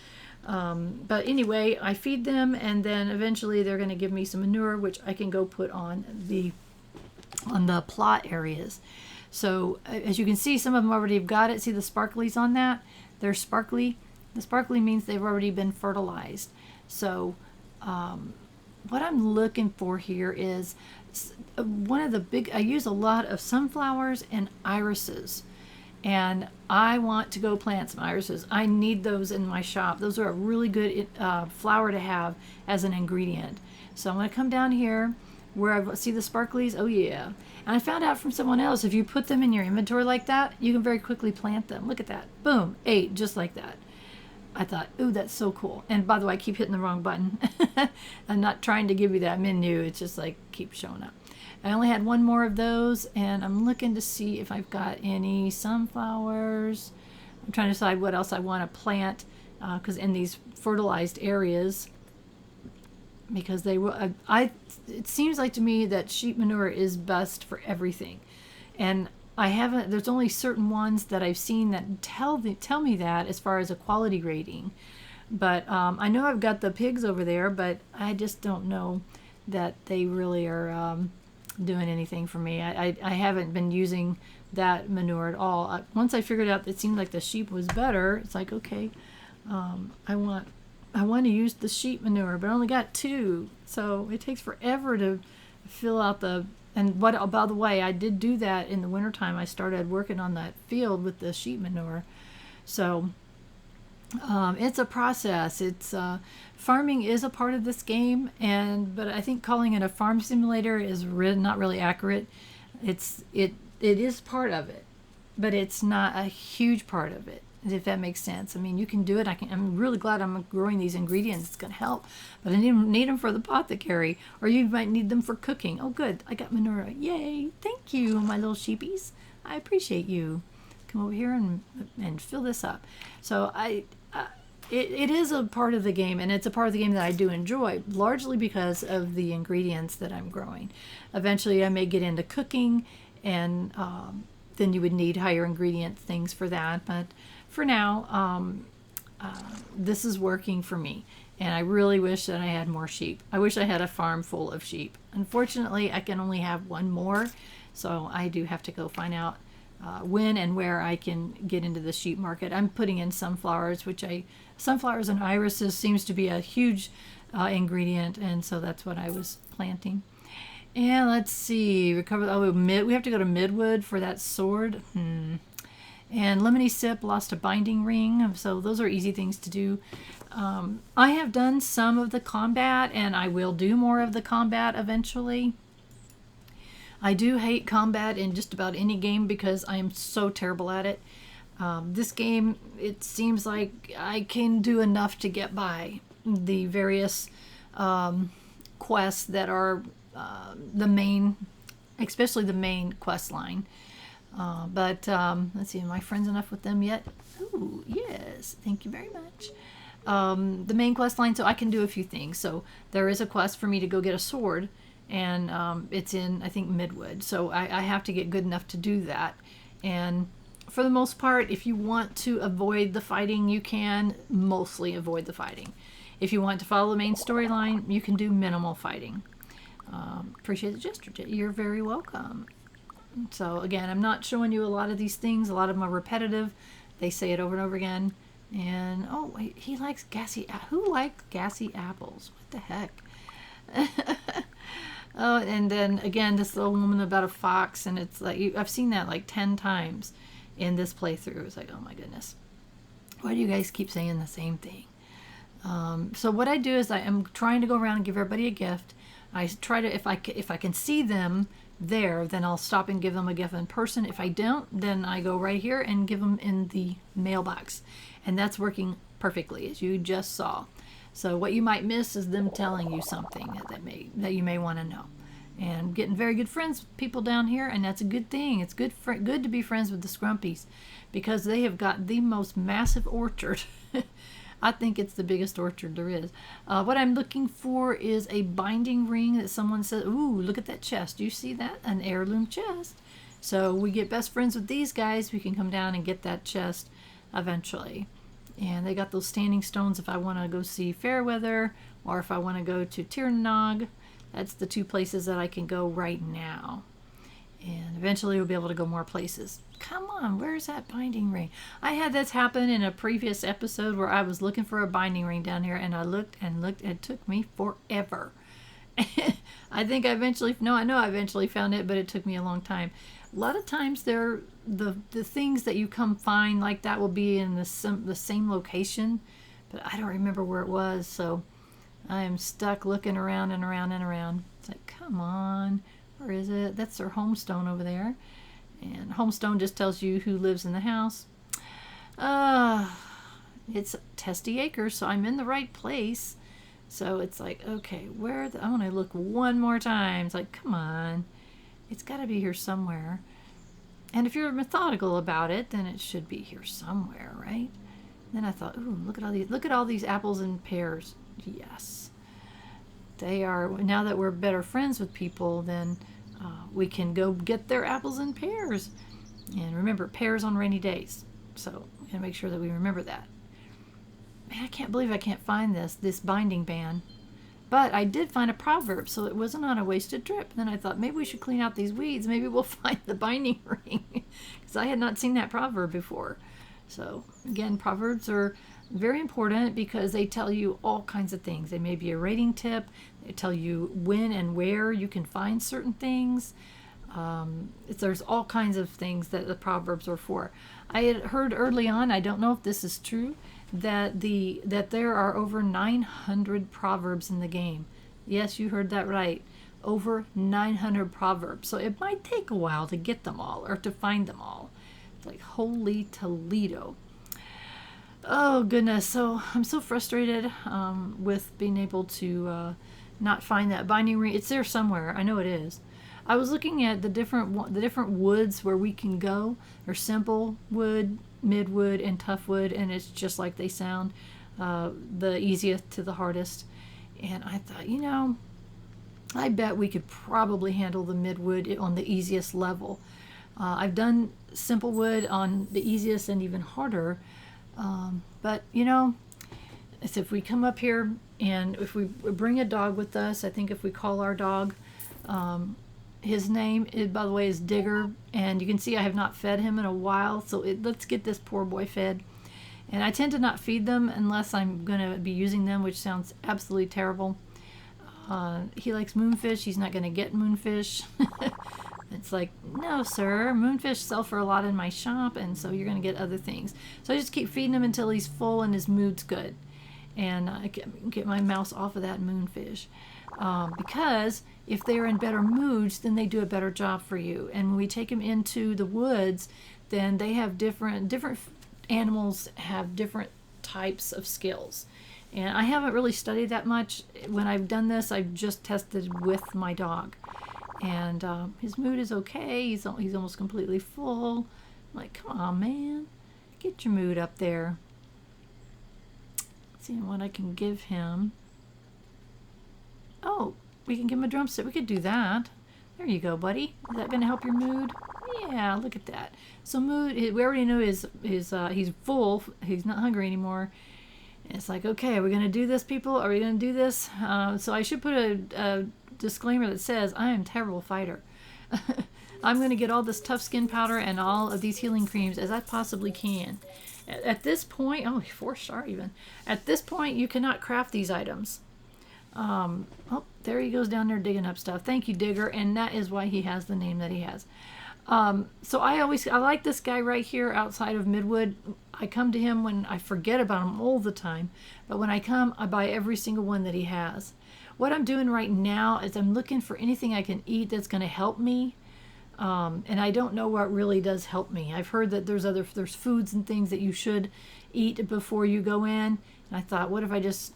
But anyway, I feed them, and then eventually they're going to give me some manure, which I can go put on the plot areas. So as you can see, some of them already have got it. See the sparklies on that? They're sparkly. The sparkly means they've already been fertilized. So what I'm looking for here is one of the big, I use a lot of sunflowers and irises. And I want to go plant some irises. I need those in my shop. Those are a really good flower to have as an ingredient. So I'm going to come down here where I see the sparklies. Oh yeah. And I found out from someone else, if you put them in your inventory like that, you can very quickly plant them. Look at that. Boom. 8, just like that. I thought, ooh, that's so cool. And by the way, I keep hitting the wrong button. I'm not trying to give you that menu. It's just like keep showing up. I only had one more of those, and I'm looking to see if I've got any sunflowers. I'm trying to decide what else I want to plant, because in these fertilized areas, because they will, it seems like to me that sheep manure is best for everything, and I haven't. There's only certain ones that I've seen that tell me that as far as a quality rating, but I know I've got the pigs over there, but I just don't know that they really are doing anything for me. I haven't been using that manure at all. Once I figured out that it seemed like the sheep was better, it's like, okay, I want to use the sheep manure, but I only got 2, so it takes forever to fill out the. And what, by the way, I did do that in the wintertime. I started working on that field with the sheep manure, so it's a process. It's farming is a part of this game, but I think calling it a farm simulator is not really accurate. It is part of it, but it's not a huge part of it, if that makes sense. I mean, you can do it. I'm really glad I'm growing these ingredients. It's going to help, but I need them for the apothecary, or you might need them for cooking. Oh, good. I got manure. Yay. Thank you, my little sheepies. I appreciate you. Come over here and fill this up. So it is a part of the game, and it's a part of the game that I do enjoy, largely because of the ingredients that I'm growing. Eventually, I may get into cooking, and then you would need higher ingredient things for that. But for now, this is working for me, and I really wish that I had more sheep. I wish I had a farm full of sheep. Unfortunately, I can only have one more, so I do have to go find out when and where I can get into the sheep market. I'm putting in sunflowers, sunflowers and irises seems to be a huge ingredient, and so that's what I was planting. And let's see, we have to go to Midwood for that sword. And Lemony Sip lost a binding ring, so those are easy things to do. I have done some of the combat, and I will do more of the combat eventually. I do hate combat in just about any game because I am so terrible at it. This game, it seems like I can do enough to get by the various quests that are the main, especially the main quest line. But let's see, am I friends enough with them yet? Ooh, yes, thank you very much. The main quest line, so I can do a few things. So there is a quest for me to go get a sword, and it's in, I think, Midwood. So I have to get good enough to do that. And for the most part, if you want to avoid the fighting, you can mostly avoid the fighting. If you want to follow the main storyline, you can do minimal fighting. Appreciate the gesture. You're very welcome. So again, I'm not showing you a lot of these things. A lot of them are repetitive. They say it over and over again. And oh, he likes gassy. Who likes gassy apples? What the heck? Oh, and then again, this little woman about a fox, and it's like I've seen that like 10 times in this playthrough. It's like, oh my goodness, why do you guys keep saying the same thing? So what I do is I am trying to go around and give everybody a gift. I try to, if I can see them there, then I'll stop and give them a gift in person. If I don't, then I go right here and give them in the mailbox, and that's working perfectly, as you just saw. So what you might miss is them telling you something that you may want to know. And getting very good friends with people down here, and that's a good thing. It's good to be friends with the Scrumpies, because they have got the most massive orchard. I think it's the biggest orchard there is. What I'm looking for is a binding ring that someone says, ooh, look at that chest. Do you see that? An heirloom chest. So we get best friends with these guys. We can come down and get that chest eventually. And they got those standing stones if I want to go see Fairweather, or if I want to go to Tirnog. That's the 2 places that I can go right now. And eventually we'll be able to go more places. Come on, where's that binding ring? I had this happen in a previous episode where I was looking for a binding ring down here, and I looked and looked, and it took me forever. I know I eventually found it, but it took me a long time. A lot of times the things that you come find like that will be in the same location, but I don't remember where it was, so I am stuck looking around and around and around. It's like, come on, where is it? That's their homestone over there, and homestone just tells you who lives in the house. It's Testy Acres, so I'm in the right place. So it's like, okay, I want to look one more time. It's like, come on. It's got to be here somewhere. And if you're methodical about it, then it should be here somewhere, right? Then I thought, ooh, look at all these apples and pears. Yes. They are, now that we're better friends with people, then we can go get their apples and pears. And remember, pears on rainy days. So we gotta make sure that we remember that. Man, I can't believe I can't find this binding band. But I did find a proverb, so it wasn't on a wasted trip. Then I thought, maybe we should clean out these weeds. Maybe we'll find the binding ring. Because I had not seen that proverb before. So, again, proverbs are very important because they tell you all kinds of things. They may be a rating tip. They tell you when and where you can find certain things. There's all kinds of things that the proverbs are for. I had heard early on, I don't know if this is true, that there are over 900 proverbs in the game. Yes, you heard that right. Over 900 proverbs. So it might take a while to get them all or to find them all. It's like holy Toledo. Oh goodness, so I'm so frustrated with being able to not find that binding ring. It's there somewhere. I know it is. I was looking at the different woods where we can go. There's simple wood, midwood, and tough wood, and it's just like they sound, the easiest to the hardest. And I thought, I bet we could probably handle the midwood on the easiest level. I've done simple wood on the easiest and even harder, but it's if we come up here and if we bring a dog with us. I think if we call our dog, his name, by the way, is Digger, and you can see I have not fed him in a while, so let's get this poor boy fed. And I tend to not feed them unless I'm going to be using them, which sounds absolutely terrible. He likes moonfish. He's not going to get moonfish. It's like, no, sir, moonfish sell for a lot in my shop, and so you're going to get other things. So I just keep feeding him until he's full and his mood's good. And I can get my mouse off of that moonfish. Because if they're in better moods, then they do a better job for you. And when we take them into the woods, then they have different animals have different types of skills. And I haven't really studied that much. When I've done this, I've just tested with my dog. And his mood is okay. He's almost completely full. I'm like, come on, man. Get your mood up there. Let's see what I can give him. Oh, we can give him a drumstick. We could do that. There you go, buddy. Is that going to help your mood? Yeah, look at that. So mood, we already know he's full. He's not hungry anymore. And it's like, okay, are we going to do this, people? Are we going to do this? So I should put a disclaimer that says, I am a terrible fighter. I'm going to get all this tough skin powder and all of these healing creams as I possibly can. At this point, 4-star even. At this point, you cannot craft these items. Oh, there he goes down there digging up stuff. Thank you, Digger, and that is why he has the name that he has. So I like this guy right here outside of Midwood. I come to him when I forget about him all the time, but when I come, I buy every single one that he has. What I'm doing right now is I'm looking for anything I can eat that's going to help me. And I don't know what really does help me. I've heard that there's foods and things that you should eat before you go in. And I thought, what if I just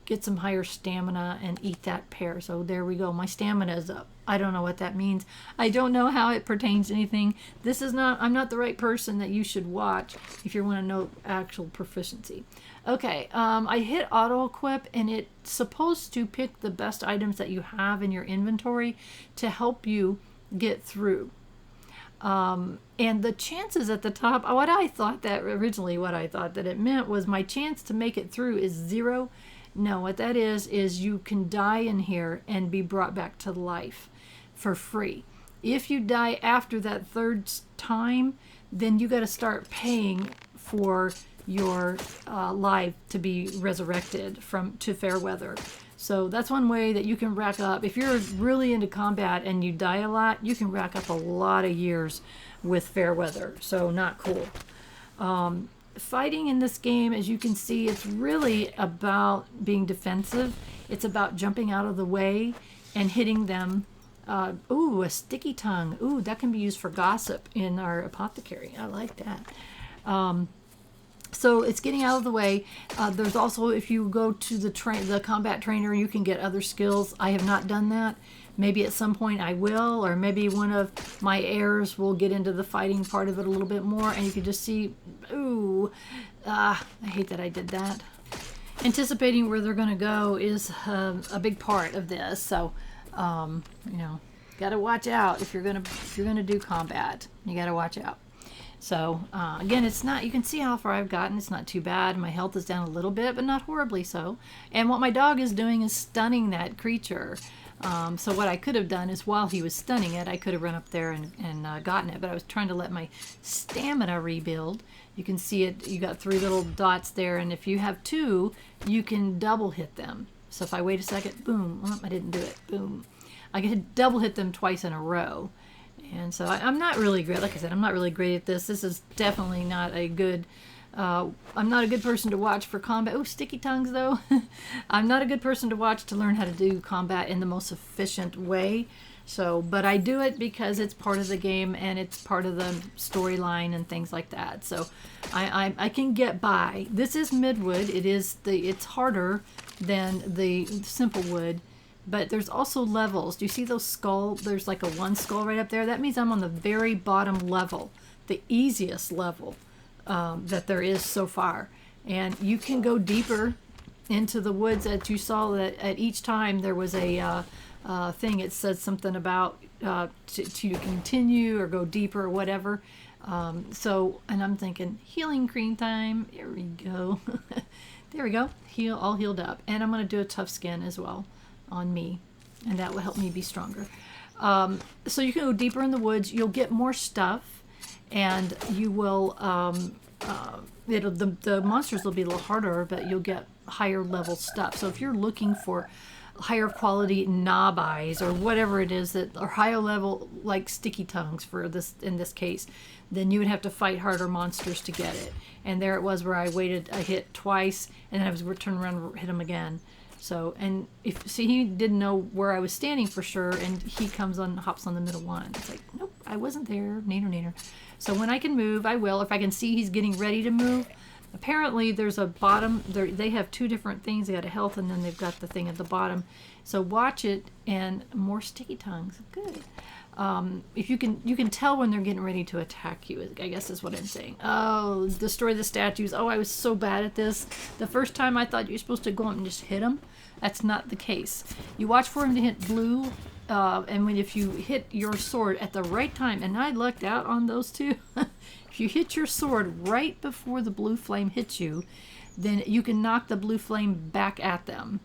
get some higher stamina and eat that pear? So there we go. My stamina is up. I don't know what that means. I don't know how it pertains to anything. I'm not the right person that you should watch if you want to know actual proficiency. Okay, I hit auto equip, and it's supposed to pick the best items that you have in your inventory to help you get through. And the chances at the top, what I thought that it meant was my chance to make it through is 0. No, what that is you can die in here and be brought back to life for free. If you die after that third time, then you got to start paying for your life to be resurrected to Fairweather. So that's one way that you can rack up. If you're really into combat and you die a lot, you can rack up a lot of years with Fairweather. So not cool. Fighting in this game, as you can see, it's really about being defensive. It's about jumping out of the way and hitting them. Ooh, a sticky tongue. Ooh, that can be used for gossip in our apothecary. I like that. So it's getting out of the way. There's also, if you go to the combat trainer, you can get other skills. I have not done that, Maybe at some point I will, or maybe one of my heirs will get into the fighting part of it a little bit more, and you can just see, ooh, I hate that I did that. Anticipating where they're going to go is a big part of this, so you know, got to watch out if you're gonna do combat. You got to watch out. So again, it's not, you can see how far I've gotten. It's not too bad. My health is down a little bit, but not horribly so. And what my dog is doing is stunning that creature. So what I could have done is, while he was stunning it, I could have run up there and gotten it, but I was trying to let my stamina rebuild. You can see it, you got 3 little dots there, and if you have 2, you can double hit them. So if I wait a second, boom, oh, I didn't do it, boom. I could double hit them twice in a row. And so I'm not really great. Like I said, I'm not really great at this. This is definitely not a good, I'm not a good person to watch for combat. Oh, sticky tongues though. I'm not a good person to watch to learn how to do combat in the most efficient way. So, but I do it because it's part of the game and it's part of the storyline and things like that. So I can get by. This is Midwood. It's harder than the simple wood. But there's also levels. Do you see those skull? There's like a 1 skull right up there. That means I'm on the very bottom level, the easiest level that there is so far. And you can go deeper into the woods. That you saw that at each time there was a thing. It said something about to continue or go deeper or whatever. And I'm thinking healing cream time. There we go. There we go. All healed up. And I'm going to do a tough skin as well on me, and that will help me be stronger. So you can go deeper in the woods. You'll get more stuff, and you will the monsters will be a little harder, but you'll get higher level stuff. So if you're looking for higher quality knob eyes or whatever it is that are higher level, like sticky tongues for this in this case, then you would have to fight harder monsters to get it. And there it was where I hit twice, and then I was turn around and hit him again. So, and he didn't know where I was standing for sure, and he hops on the middle one. It's like, nope, I wasn't there, neener. So when I can move, I will. If I can see he's getting ready to move. Apparently there's a bottom, they have 2 different things. They got a health, and then they've got the thing at the bottom. So watch it, and more sticky tongues, good. If you can tell when they're getting ready to attack you, I guess is what I'm saying. Oh, destroy the statues. Oh, I was so bad at this. The first time I thought you were supposed to go up and just hit them. That's not the case. You watch for him to hit blue, and if you hit your sword at the right time, and I lucked out on those 2. If you hit your sword right before the blue flame hits you, then you can knock the blue flame back at them.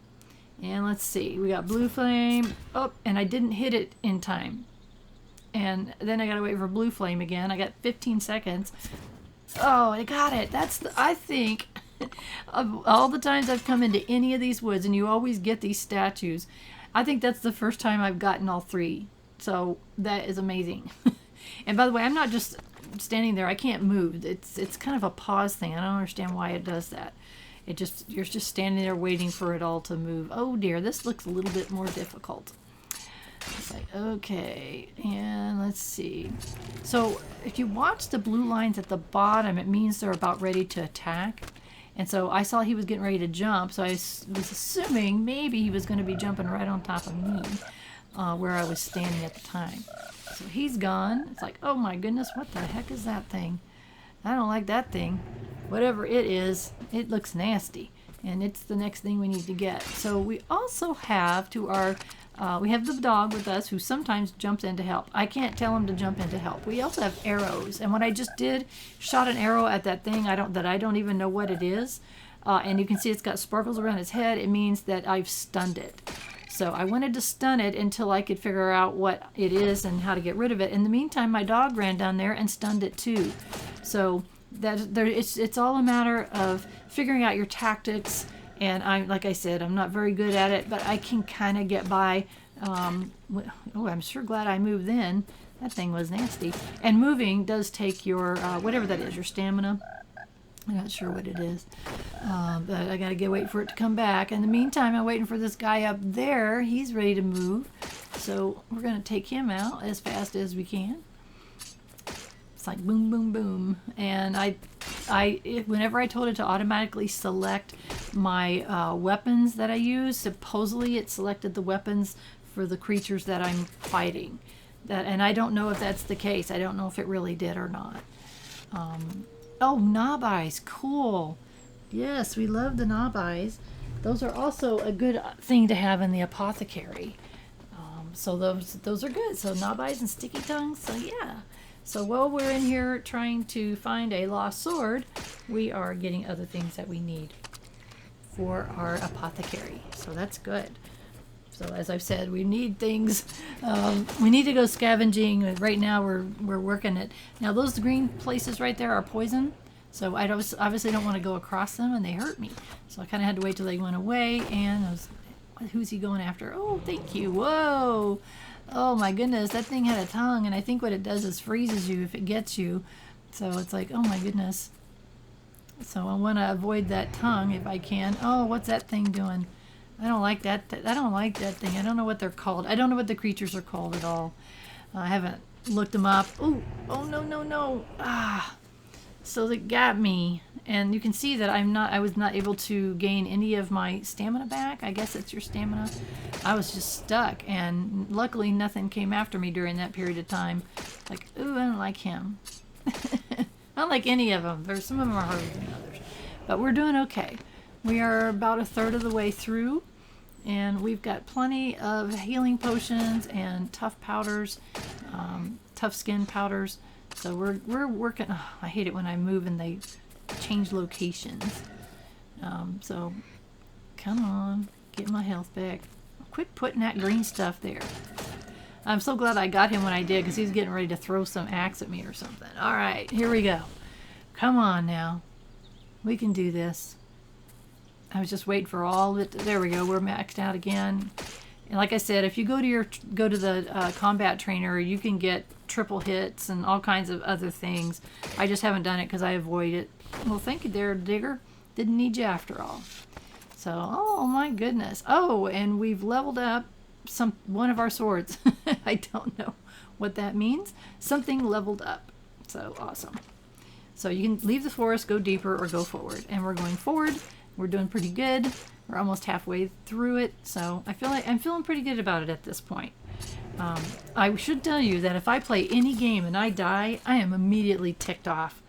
And let's see, we got blue flame, oh, and I didn't hit it in time. And then I gotta wait for blue flame again. I got 15 seconds. Oh, I got it. I think, of all the times I've come into any of these woods, and you always get these statues, I think that's the first time I've gotten all 3. So that is amazing. And by the way, I'm not just standing there. I can't move. It's kind of a pause thing. I don't understand why it does that. You're just standing there waiting for it all to move. Oh dear, this looks a little bit more difficult. It's like, okay, and let's see. So if you watch the blue lines at the bottom, it means they're about ready to attack. And so I saw he was getting ready to jump, so I was assuming maybe he was going to be jumping right on top of me, where I was standing at the time. So he's gone. It's like, oh my goodness, what the heck is that thing? I don't like that thing. Whatever it is, it looks nasty. And it's the next thing we need to get. So we also have we have the dog with us who sometimes jumps in to help. I can't tell him to jump in to help. We also have arrows. And what I just did, shot an arrow at that thing I don't even know what it is. And you can see it's got sparkles around its head. It means that I've stunned it. So I wanted to stun it until I could figure out what it is and how to get rid of it. In the meantime, my dog ran down there and stunned it too. So it's all a matter of figuring out your tactics. And like I said, I'm not very good at it, but I can kind of get by. Oh, I'm sure glad I moved then. That thing was nasty. And moving does take your, whatever that is, your stamina. I'm not sure what it is. But I got to wait for it to come back. In the meantime, I'm waiting for this guy up there. He's ready to move. So we're going to take him out as fast as we can. It's like boom, boom, boom. And whenever I told it to automatically select my weapons that I use, supposedly it selected the weapons for the creatures that I'm fighting. And I don't know if that's the case. I don't know if it really did or not. Oh, knob eyes, cool. Yes, we love the knob eyes. Those are also a good thing to have in the apothecary. So those are good. So knob eyes and sticky tongues. So yeah. So while we're in here trying to find a lost sword, we are getting other things that we need for our apothecary. So that's good. So as I've said, we need things. We need to go scavenging. Right now we're working it. Now those green places right there are poison. So I obviously don't want to go across them, and they hurt me. So I kind of had to wait till they went away. And I was, who's he going after? Oh, thank you. Whoa. Oh my goodness, that thing had a tongue, and I think what it does is freezes you if it gets you. So it's like, oh my goodness. So I want to avoid that tongue if I can. Oh, what's that thing doing? I don't like that. I don't like that thing. I don't know what they're called. I don't know what the creatures are called at all. I haven't looked them up. Oh, oh no, no, no. Ah. So they got me, and you can see that I was not able to gain any of my stamina back. I guess it's your stamina. I was just stuck, and luckily nothing came after me during that period of time. Like, ooh, I don't like him. I don't like any of them. Some of them are harder than others, but we're doing okay. We are about a third of the way through, and we've got plenty of healing potions and tough powders, tough skin powders. So we're working. Oh, I hate it when I move and they change locations. So come on, get my health back. Quit putting that green stuff there. I'm so glad I got him when I did, because he's getting ready to throw some axe at me or something. All right, here we go. Come on now, we can do this. I was just waiting for all of it. There we go. We're maxed out again. And like I said, if you go to the combat trainer, you can get triple hits and all kinds of other things. I just haven't done it because I avoid it. Well, thank you there, Digger. Didn't need you after all. So, oh my goodness. Oh, and we've leveled up one of our swords. I don't know what that means. Something leveled up. So awesome. So you can leave the forest, go deeper, or go forward. And we're going forward. We're doing pretty good. We're almost halfway through it, so I feel like I'm feeling pretty good about it at this point. I should tell you that if I play any game and I die, I am immediately ticked off.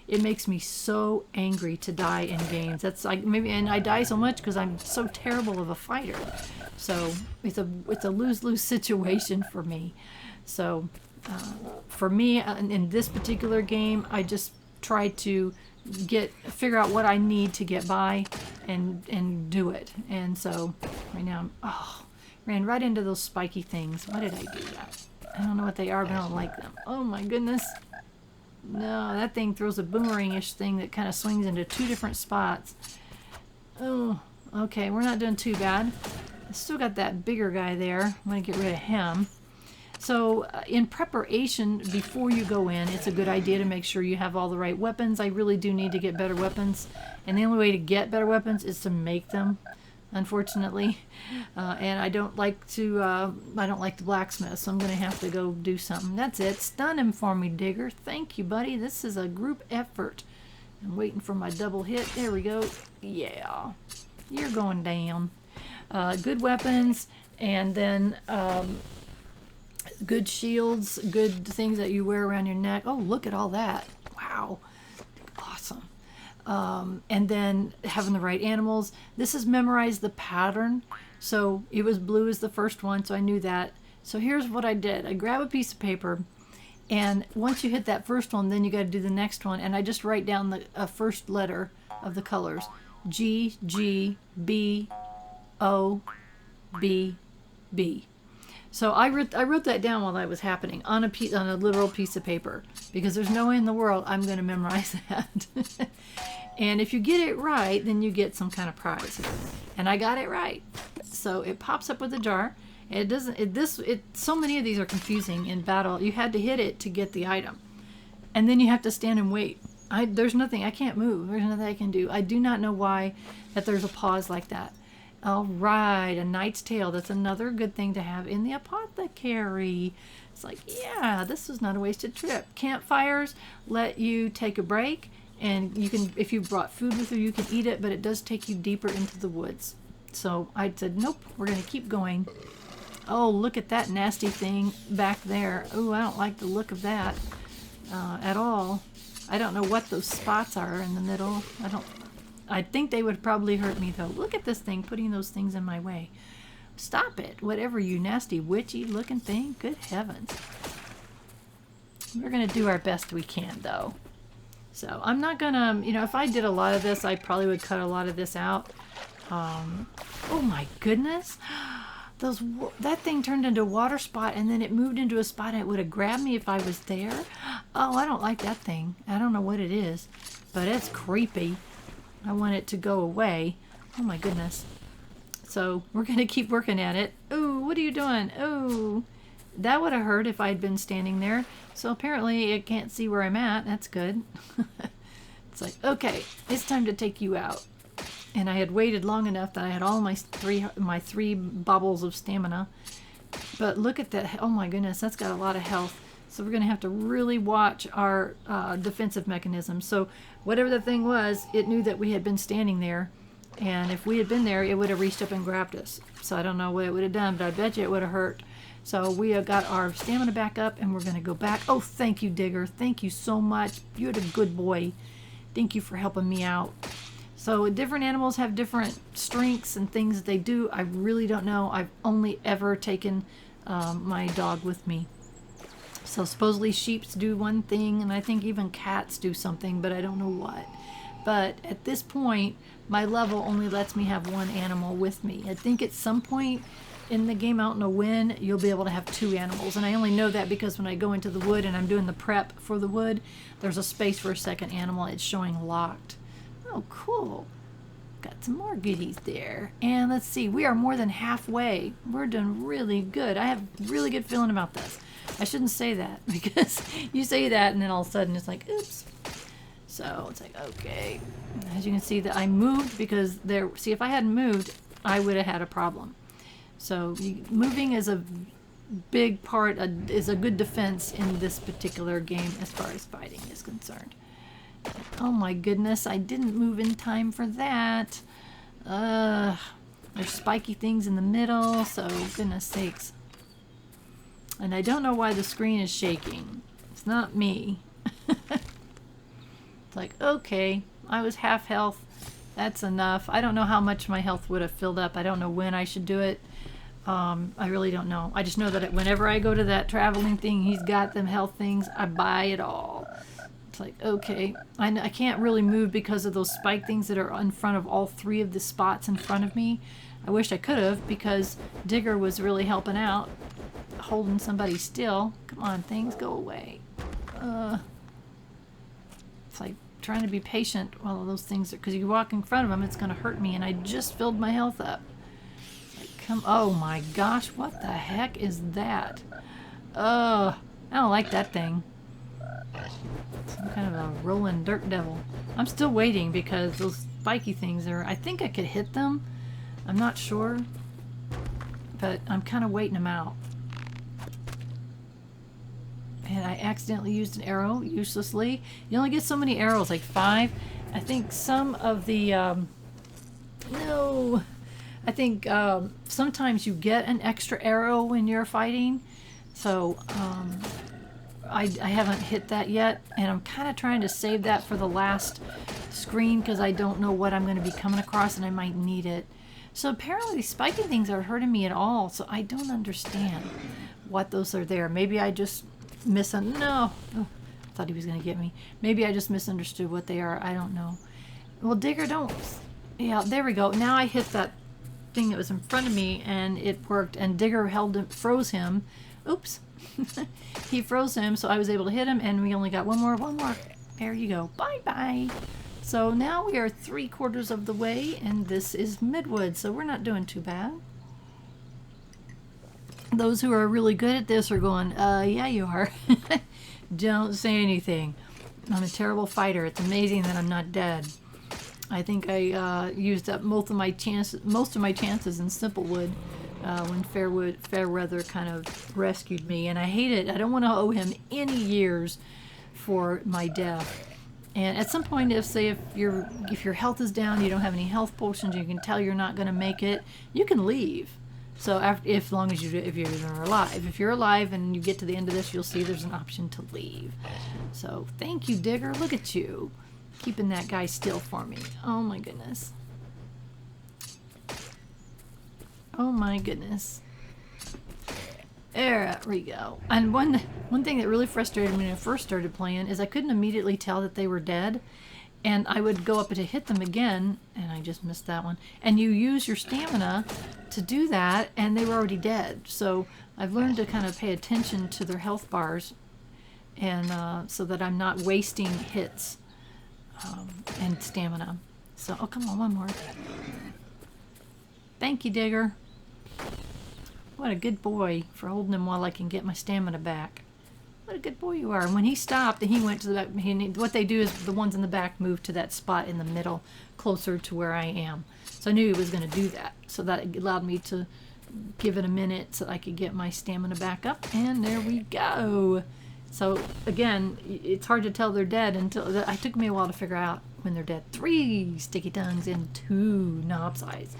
It makes me so angry to die in games. That's like and I die so much because I'm so terrible of a fighter. So it's a lose-lose situation for me. So for me in this particular game, I just try to figure out what I need to get by and do it. And so right now ran right into those spiky things. Why did I do that? I don't know what they are, but I don't like them. Oh my goodness. No, that thing throws a boomerang-ish thing that kind of swings into two different spots. Oh, okay, we're not doing too bad. I still got that bigger guy there. I'm going to get rid of him. So in preparation, before you go in, it's a good idea to make sure you have all the right weapons. I really do need to get better weapons. And the only way to get better weapons is to make them, unfortunately. And I don't like the blacksmith, so I'm going to have to go do something. That's it. Stun him for me, Digger. Thank you, buddy. This is a group effort. I'm waiting for my double hit. There we go. Yeah. You're going down. Good weapons, and then good shields, good things that you wear around your neck. Oh, look at all that. Wow. Awesome. And then having the right animals. This is memorize the pattern. So it was blue as the first one, so I knew that. So here's what I did. I grab a piece of paper, and once you hit that first one, then you got to do the next one. And I just write down the first letter of the colors. G, G, B, O, B, B. So I wrote that down while that was happening on a literal piece of paper, because there's no way in the world I'm going to memorize that. And if you get it right, then you get some kind of prize. And I got it right. So it pops up with a jar. And so many of these are confusing in battle. You had to hit it to get the item. And then you have to stand and wait. There's nothing, I can't move. There's nothing I can do. I do not know why that there's a pause like that. All right, a knight's tale. That's another good thing to have in the apothecary. It's like, yeah, this is not a wasted trip. Campfires let you take a break, and you can, if you brought food with you, you can eat it, but it does take you deeper into the woods. So I said, nope, we're going to keep going. Oh, look at that nasty thing back there. Oh, I don't like the look of that at all. I don't know what those spots are in the middle. I think they would probably hurt me though. Look at this thing putting those things in my way. Stop it, whatever, you nasty witchy looking thing. Good heavens. We're gonna do our best we can though. So I'm not gonna, you know, if I did a lot of this, I probably would cut a lot of this out. Oh my goodness. That thing turned into a water spot and then it moved into a spot and it would have grabbed me if I was there. Oh, I don't like that thing. I don't know what it is, but it's creepy. I want it to go away. Oh my goodness. So we're gonna keep working at it. Ooh, what are you doing? Ooh, that would have hurt if I'd been standing there. So apparently it can't see where I'm at. That's good. It's like, okay, it's time to take you out. And I had waited long enough that I had all my three bubbles of stamina. But look at that. Oh my goodness, that's got a lot of health. So we're going to have to really watch our defensive mechanism. So whatever the thing was, it knew that we had been standing there. And if we had been there, it would have reached up and grabbed us. So I don't know what it would have done, but I bet you it would have hurt. So we have got our stamina back up and we're going to go back. Oh, thank you, Digger. Thank you so much. You're a good boy. Thank you for helping me out. So different animals have different strengths and things that they do. I really don't know. I've only ever taken my dog with me. So supposedly sheep do one thing, and I think even cats do something, but I don't know what. But at this point, my level only lets me have one animal with me. I think at some point in the game, I don't know when, you'll be able to have 2 animals. And I only know that because when I go into the wood and I'm doing the prep for the wood, there's a space for a second animal. It's showing locked. Oh, cool. Got some more goodies there. And let's see, we are more than halfway. We're doing really good. I have a really good feeling about this. I shouldn't say that because you say that and then all of a sudden it's like, oops. So it's like, okay. As you can see that I moved because there, see, if I hadn't moved, I would have had a problem. So moving is a big part, is a good defense in this particular game as far as fighting is concerned. Oh my goodness, I didn't move in time for that. There's spiky things in the middle, so goodness sakes. And I don't know why the screen is shaking. It's not me. It's like, okay, I was half health. That's enough. I don't know how much my health would have filled up. I don't know when I should do it. I really don't know. I just know that whenever I go to that traveling thing, he's got them health things. I buy it all. It's like, okay, I can't really move because of those spike things that are in front of all 3 of the spots in front of me. I wish I could have because Digger was really helping out, holding somebody still. Come on, things, go away. It's like trying to be patient while those things are, because you walk in front of them, it's going to hurt me, and I just filled my health up. Like, oh my gosh, what the heck is that? I don't like that thing. Some kind of a rolling dirt devil. I'm still waiting because those spiky things are, I think I could hit them. I'm not sure, but I'm kind of waiting them out. And I accidentally used an arrow uselessly. You only get so many arrows, like 5. I think some of the, no. I think sometimes you get an extra arrow when you're fighting. So, I haven't hit that yet, and I'm kind of trying to save that for the last screen because I don't know what I'm going to be coming across and I might need it. So apparently these spiky things aren't hurting me at all, so I don't understand what those are there. Maybe I just no. Oh, I thought he was going to get me. Maybe I just misunderstood what they are. I don't know. Well, Digger, don't. Yeah, there we go. Now I hit that thing that was in front of me and it worked, and Digger froze him. Oops. He froze him, so I was able to hit him, and we only got one more. There you go. Bye-bye. So now we are 3/4 of the way, and this is Midwood, so we're not doing too bad. Those who are really good at this are going, yeah, you are. Don't say anything. I'm a terrible fighter. It's amazing that I'm not dead. I think I used up most of my chances in Simplewood. When Fairweather kind of rescued me, and I hate it. I don't want to owe him any years for my death. And at some point, if your health is down, you don't have any health potions, you can tell you're not going to make it, you can leave. So after, if long as if you're alive. If you're alive and you get to the end of this, you'll see there's an option to leave. So thank you, Digger. Look at you. Keeping that guy still for me. Oh my goodness. Oh my goodness. There we go. And one thing that really frustrated me when I first started playing is I couldn't immediately tell that they were dead. And I would go up to hit them again, and I just missed that one. And you use your stamina to do that, and they were already dead. So I've learned to kind of pay attention to their health bars, and so that I'm not wasting hits and stamina. So, oh, come on, one more. Thank you, Digger. What a good boy for holding him while I can get my stamina back. What a good boy you are. And when he stopped and he went to the back, what they do is the ones in the back move to that spot in the middle, closer to where I am. So I knew he was going to do that. So that allowed me to give it a minute so I could get my stamina back up. And there we go. So again, it's hard to tell they're dead until it took me a while to figure out when they're dead. 3 sticky tongues and 2 knobs eyes.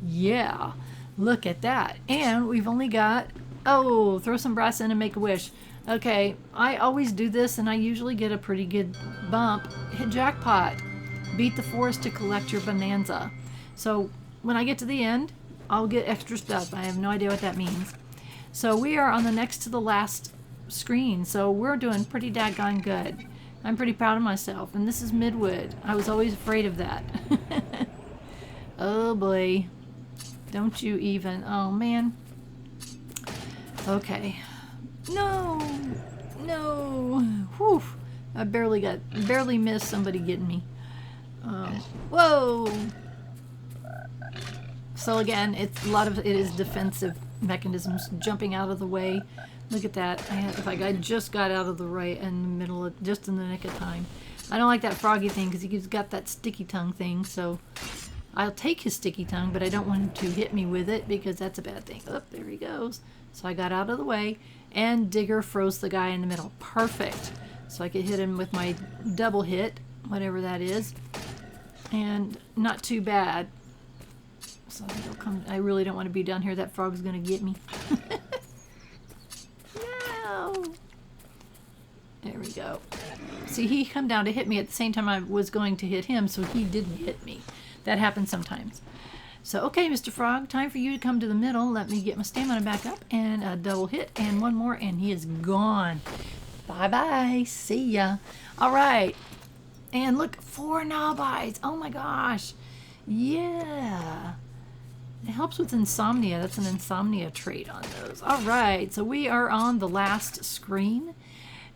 Yeah, look at that. And we've only got, oh, throw some brass in and make a wish. Okay, I always do this and I usually get a pretty good bump. Hit jackpot. Beat the forest to collect your bonanza. So when I get to the end, I'll get extra stuff. I have no idea what that means. So we are on the next to the last screen. So we're doing pretty daggone good. I'm pretty proud of myself. And this is Midwood. I was always afraid of that. Oh boy. Don't you even. Oh man. Okay. No, no. Whew. I barely missed somebody getting me. Whoa. So again, it's a lot of it is defensive mechanisms, jumping out of the way. Look at that. I just got out of the way in the middle of, just in the nick of time. I don't like that froggy thing because he's got that sticky tongue thing. So I'll take his sticky tongue, but I don't want him to hit me with it because that's a bad thing. Oh, there he goes. So I got out of the way. And Digger froze the guy in the middle. Perfect. So I could hit him with my double hit, whatever that is. And not too bad. So he'll come. I really don't want to be down here. That frog's going to get me. No. There we go. See, he come down to hit me at the same time I was going to hit him, so he didn't hit me. That happens sometimes. So, okay, Mr. Frog, time for you to come to the middle. Let me get my stamina back up, and a double hit, and one more, and he is gone. Bye-bye. See ya. All right. And look, 4 knob eyes. Oh, my gosh. Yeah. It helps with insomnia. That's an insomnia trait on those. All right. So we are on the last screen,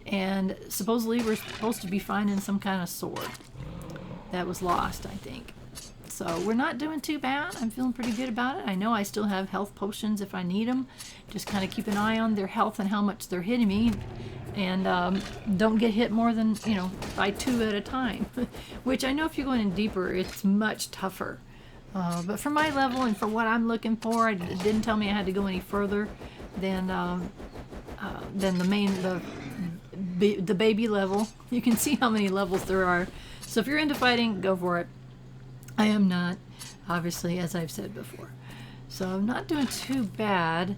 and supposedly we're supposed to be finding some kind of sword that was lost, I think. So we're not doing too bad. I'm feeling pretty good about it. I know I still have health potions if I need them. Just kind of keep an eye on their health and how much they're hitting me. And don't get hit more than, by 2 at a time. Which I know if you're going in deeper, it's much tougher. But for my level and for what I'm looking for, it didn't tell me I had to go any further than the baby level. You can see how many levels there are. So if you're into fighting, go for it. I am not, obviously, as I've said before. So I'm not doing too bad.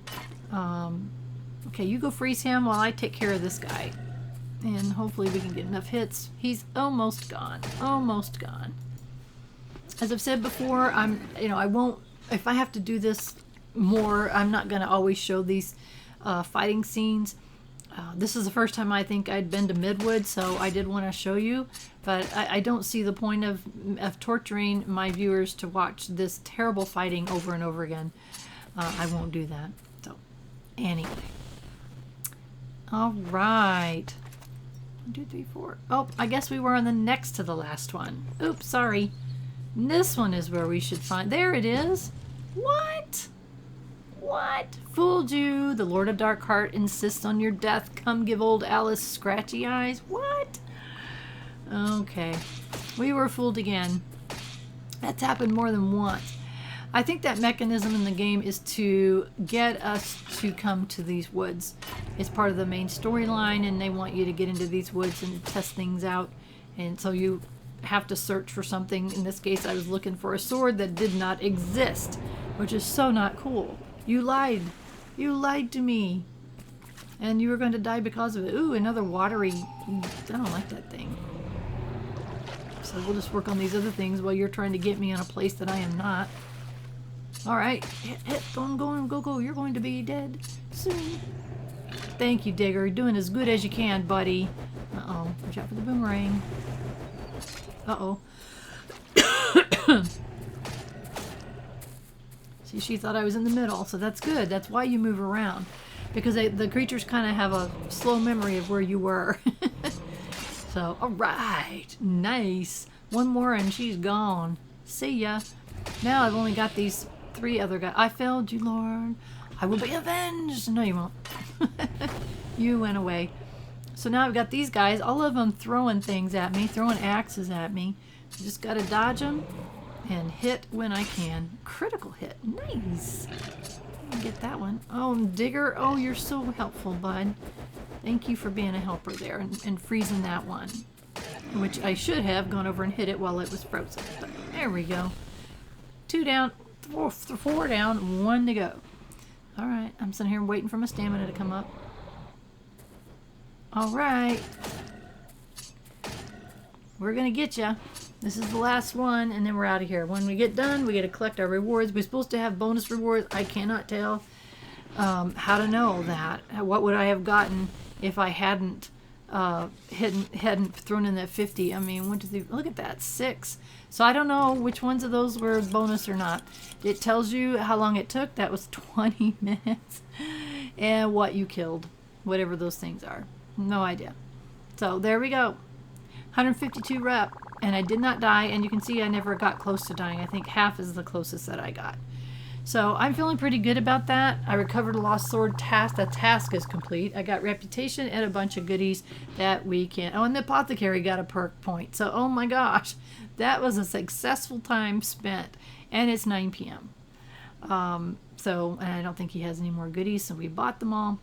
Okay, you go freeze him while I take care of this guy. And hopefully we can get enough hits. He's almost gone. Almost gone. As I've said before, I won't, if I have to do this more, I'm not going to always show these fighting scenes. This is the first time I think I'd been to Midwood, so I did want to show you. But I don't see the point of torturing my viewers to watch this terrible fighting over and over again. I won't do that. So, anyway. All right. 1, 2, 3, 4. Oh, I guess we were on the next to the last one. Oops, sorry. This one is where we should find... There it is. What? What? Fooled you. The Lord of Darkheart insists on your death. Come give old Alice scratchy eyes. What? Okay. We were fooled again. That's happened more than once. I think that mechanism in the game is to get us to come to these woods. It's part of the main storyline, and they want you to get into these woods and test things out. And so you have to search for something. In this case, I was looking for a sword that did not exist, which is so not cool. You lied. You lied to me. And you were going to die because of it. Ooh, another watery. I don't like that thing. So we'll just work on these other things while you're trying to get me in a place that I am not. Alright. Hit. Go. You're going to be dead soon. Thank you, Digger. You're doing as good as you can, buddy. Uh-oh. Watch out for the boomerang. Uh-oh. See, she thought I was in the middle, so that's good. That's why you move around. Because the creatures kind of have a slow memory of where you were. So, alright. Nice. One more and she's gone. See ya. Now I've only got these 3 other guys. I failed you, Lord. I will be avenged. No, you won't. You went away. So now I've got these guys, all of them throwing things at me, throwing axes at me. Just got to dodge them and hit when I can. Critical hit. Nice. Get that one. Oh, Digger. Oh, you're so helpful, bud. Thank you for being a helper there and freezing that one. Which I should have gone over and hit it while it was frozen. But there we go. 2 down, 4 down, 1 to go. Alright, I'm sitting here waiting for my stamina to come up. Alright. We're gonna get ya. This is the last one, and then we're out of here. When we get done, we get to collect our rewards. We're supposed to have bonus rewards. I cannot tell how to know that. What would I have gotten if I hadn't thrown in that 50? I mean, 1, 2, 3. Look at that, 6. So I don't know which ones of those were bonus or not. It tells you how long it took. That was 20 minutes, and what you killed, whatever those things are. No idea. So there we go. 152 rep, and I did not die, and you can see I never got close to dying. I think half is the closest that I got. So I'm feeling pretty good about that. I recovered a lost sword task. The task is complete. I got reputation and a bunch of goodies that we can. Oh, and the apothecary got a perk point. So, oh my gosh, that was a successful time spent. And it's 9 p.m. And I don't think he has any more goodies, so we bought them all.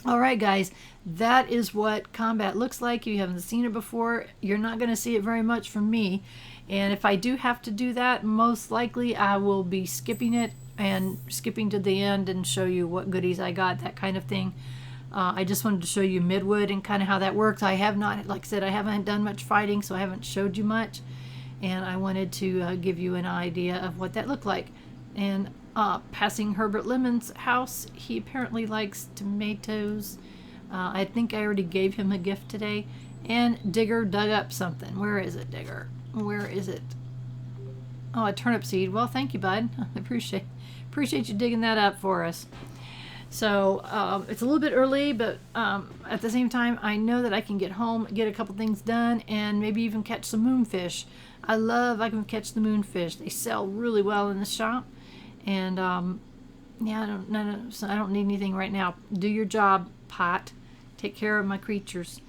All right, guys, that is what combat looks like. If you haven't seen it before, you're not going to see it very much from me. And if I do have to do that, most likely I will be skipping it and skipping to the end and show you what goodies I got, that kind of thing. I just wanted to show you Midwood and kind of how that works. I have not, like I said, I haven't done much fighting, so I haven't showed you much. And I wanted to give you an idea of what that looked like. And passing Herbert Lemon's house, he apparently likes tomatoes. I think I already gave him a gift today. And Digger dug up something. Where is it, Digger? Where is it? Oh, a turnip seed. Well, thank you, bud. I appreciate you digging that up for us. So it's a little bit early, but at the same time, I know that I can get home, get a couple things done, and maybe even catch some moonfish. I can catch the moonfish. They sell really well in the shop. And yeah, I don't need anything right now. Do your job, pot. Take care of my creatures.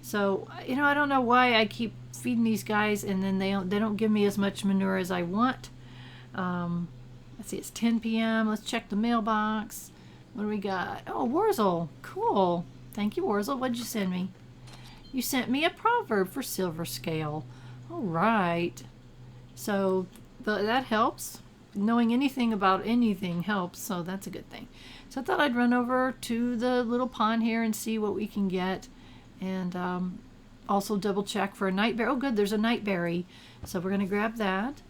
So, you know, I don't know why I keep feeding these guys and then they don't give me as much manure as I want. Let's see, it's 10 p.m. Let's check the mailbox. What do we got? Oh, Wurzel. Cool. Thank you, Wurzel. What'd you send me? You sent me a proverb for Silver Scale. All right. So that helps. Knowing anything about anything helps, so that's a good thing. So I thought I'd run over to the little pond here and see what we can get. And also double check for a nightberry. Oh good, there's a nightberry. So we're going to grab that.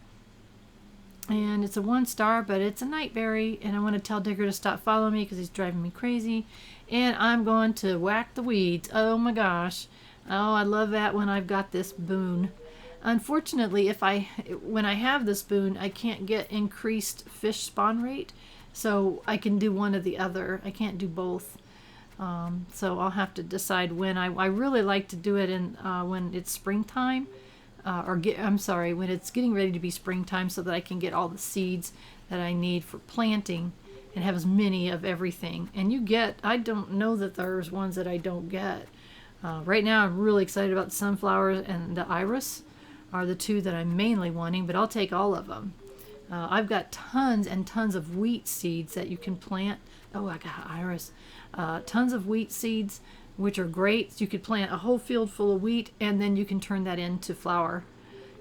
And it's a 1-star, but it's a nightberry. And I want to tell Digger to stop following me because he's driving me crazy. And I'm going to whack the weeds. Oh my gosh. Oh, I love that when I've got this boon. Unfortunately, when I have this boon, I can't get increased fish spawn rate. So I can do one or the other. I can't do both. So I'll have to decide when. I really like to do it in when it's springtime. When it's getting ready to be springtime so that I can get all the seeds that I need for planting and have as many of everything. And I don't know that there's ones that I don't get. Right now I'm really excited about the sunflowers and the iris are the 2 that I'm mainly wanting, but I'll take all of them. I've got tons and tons of wheat seeds that you can plant. Oh, I got iris. Tons of wheat seeds, which are great. You could plant a whole field full of wheat, and then you can turn that into flour.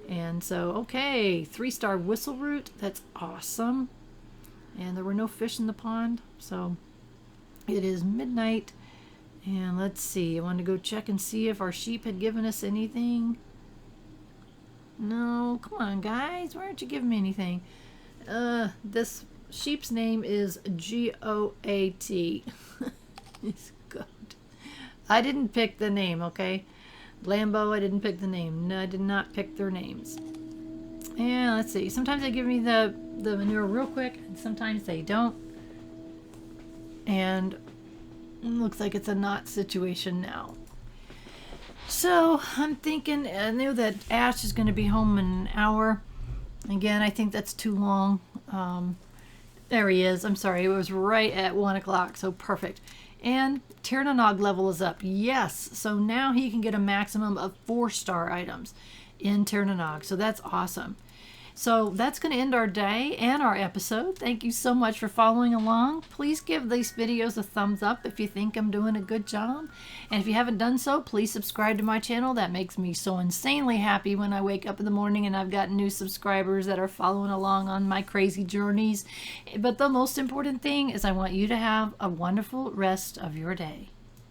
And so, okay, 3-star whistle root. That's awesome. and there were no fish in the pond. So it is midnight, and let's see. I wanted to go check and see if our sheep had given us anything. No, come on, guys. Why aren't you giving me anything? This sheep's name is G-O-A-T. It's good. I didn't pick the name, okay? Lambo, I didn't pick the name. No, I did not pick their names. And let's see. Sometimes they give me the manure real quick, and sometimes they don't. And it looks like it's a not situation now. So I'm thinking, I know that Ash is going to be home in an hour. Again, I think that's too long. There he is. I'm sorry, it was right at 1 o'clock, so perfect. And Tirnanog level is up. Yes, so now he can get a maximum of 4-star items in Tirnanog. So that's awesome. So that's going to end our day and our episode. Thank you so much for following along. Please give these videos a thumbs up if you think I'm doing a good job. And if you haven't done so, please subscribe to my channel. That makes me so insanely happy when I wake up in the morning and I've got new subscribers that are following along on my crazy journeys. But the most important thing is I want you to have a wonderful rest of your day.